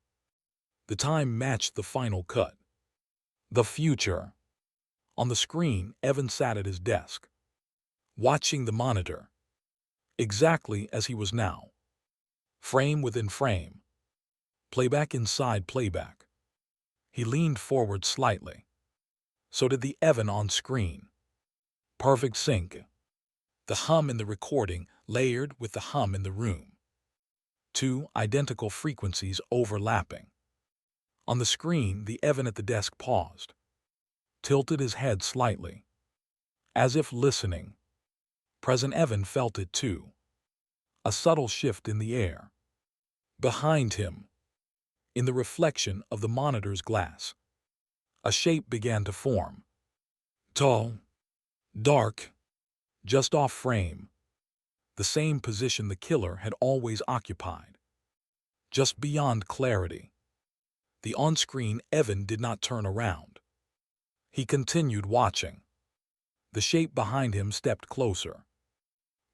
The time matched the final cut. The future. On the screen, Evan sat at his desk, watching the monitor, exactly as he was now. Frame within frame. Playback inside playback. He leaned forward slightly. So did the Evan on screen. Perfect sync. The hum in the recording layered with the hum in the room. Two identical frequencies overlapping. On the screen, the Evan at the desk paused, tilted his head slightly, as if listening. Present Evan felt it too. A subtle shift in the air. Behind him, in the reflection of the monitor's glass, a shape began to form. Tall, dark, just off frame. The same position the killer had always occupied. Just beyond clarity. The on-screen Evan did not turn around. He continued watching. The shape behind him stepped closer.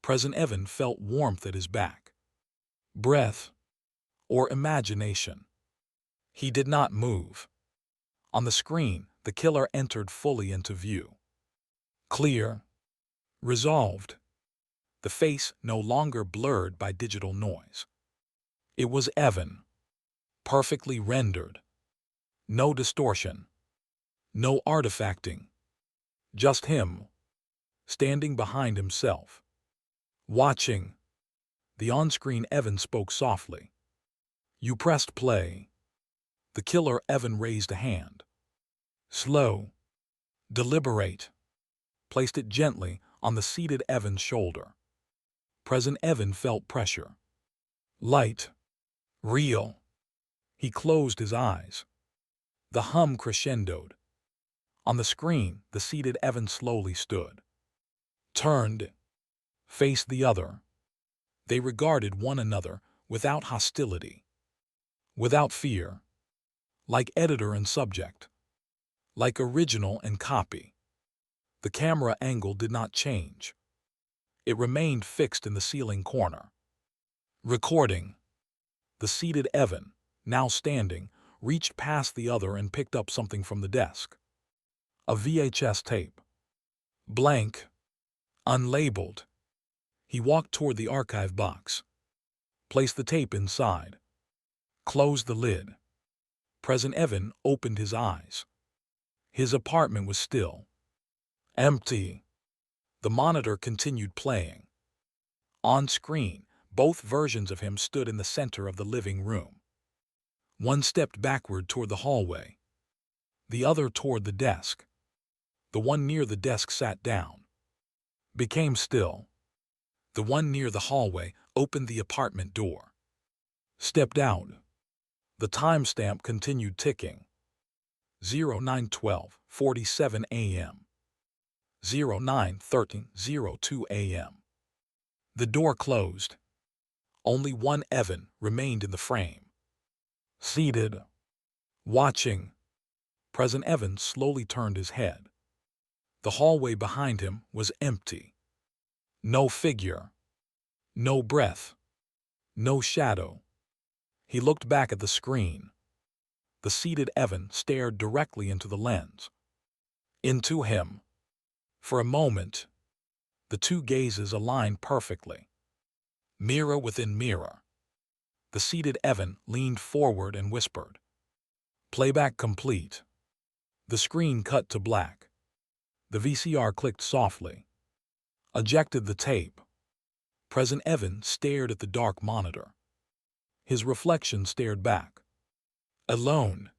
Present Evan felt warmth at his back. Breath, or imagination. He did not move. On the screen, the killer entered fully into view. Clear, resolved. The face no longer blurred by digital noise. It was Evan, perfectly rendered. No distortion, no artifacting. Just him, standing behind himself. Watching. The on-screen Evan spoke softly. You pressed play. The killer Evan raised a hand. Slow, deliberate. Placed it gently on the seated Evan's shoulder. Present Evan felt pressure. Light. Real. He closed his eyes. The hum crescendoed. On the screen, the seated Evan slowly stood. Turned. Faced the other. They regarded one another without hostility. Without fear. Like editor and subject. Like original and copy. The camera angle did not change. It remained fixed in the ceiling corner. Recording. The seated Evan, now standing, reached past the other and picked up something from the desk. A VHS tape. Blank. Unlabeled. He walked toward the archive box. Placed the tape inside. Closed the lid. Present Evan opened his eyes. His apartment was still. Empty. The monitor continued playing. On screen, both versions of him stood in the center of the living room. One stepped backward toward the hallway. The other toward the desk. The one near the desk sat down. Became still. The one near the hallway opened the apartment door. Stepped out. The timestamp continued ticking. 09/12, 47 a.m. 09/13, 02 a.m. The door closed. Only one Evan remained in the frame. Seated, watching, President Evan slowly turned his head. The hallway behind him was empty. No figure, no breath, no shadow. He looked back at the screen. The seated Evan stared directly into the lens. Into him. For a moment, the two gazes aligned perfectly. Mirror within mirror. The seated Evan leaned forward and whispered, "Playback complete." The screen cut to black. The VCR clicked softly. Ejected the tape. President Evan stared at the dark monitor. His reflection stared back. Alone.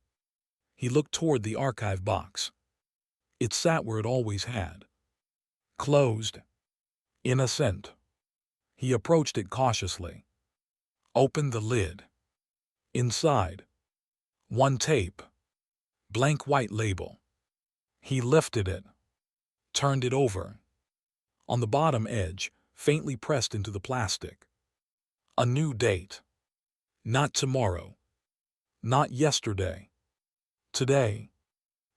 He looked toward the archive box. It sat where it always had. Closed. Innocent. He approached it cautiously. Opened the lid. Inside. One tape. Blank white label. He lifted it. Turned it over. On the bottom edge, faintly pressed into the plastic. A new date. Not tomorrow. Not yesterday. Today.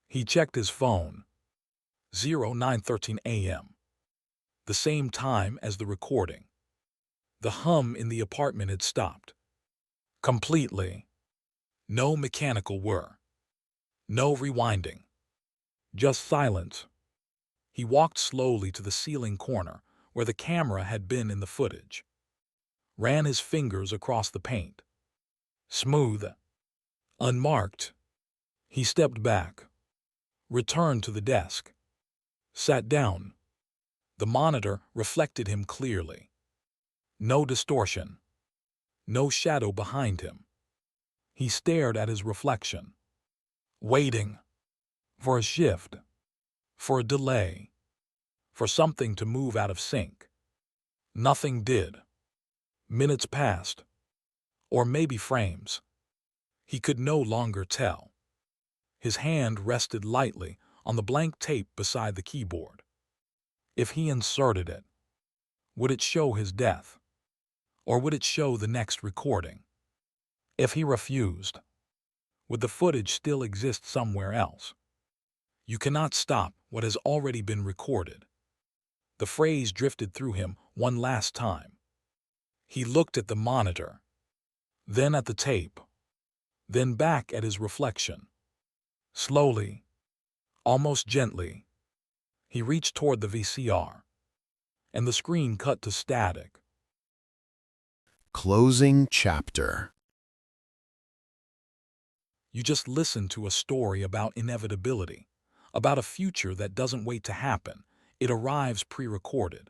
He checked his phone. 09:13 a.m. The same time as the recording. The hum in the apartment had stopped. Completely. No mechanical whir. No rewinding. Just silence. He walked slowly to the ceiling corner where the camera had been in the footage. Ran his fingers across the paint. Smooth. Unmarked. He stepped back. Returned to the desk. Sat down. The monitor reflected him clearly. No distortion. No shadow behind him. He stared at his reflection. Waiting. For a shift. For a delay. For something to move out of sync. Nothing did. Minutes passed. Or maybe frames. He could no longer tell. His hand rested lightly on the blank tape beside the keyboard. If he inserted it, would it show his death? Or would it show the next recording? If he refused, would the footage still exist somewhere else? You cannot stop what has already been recorded. The phrase drifted through him one last time. He looked at the monitor, then at the tape, then back at his reflection. Slowly, almost gently, he reached toward the VCR, and the screen cut to static. Closing chapter. You just listened to a story about inevitability, about a future that doesn't wait to happen. It arrives pre-recorded.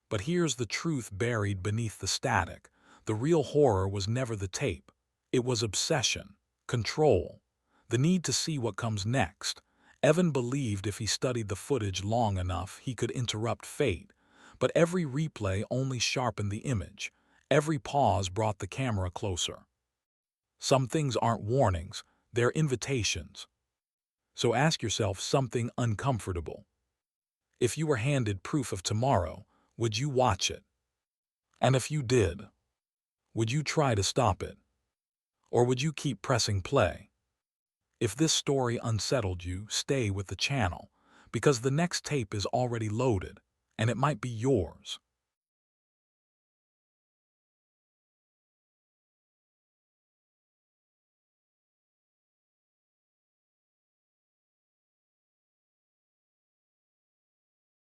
But here's the truth buried beneath the static. The real horror was never the tape. It was obsession, control, the need to see what comes next. Evan believed if he studied the footage long enough, he could interrupt fate. But every replay only sharpened the image. Every pause brought the camera closer. Some things aren't warnings, they're invitations. So ask yourself something uncomfortable. If you were handed proof of tomorrow, would you watch it? And if you did, would you try to stop it? Or would you keep pressing play? If this story unsettled you, stay with the channel, because the next tape is already loaded, and it might be yours.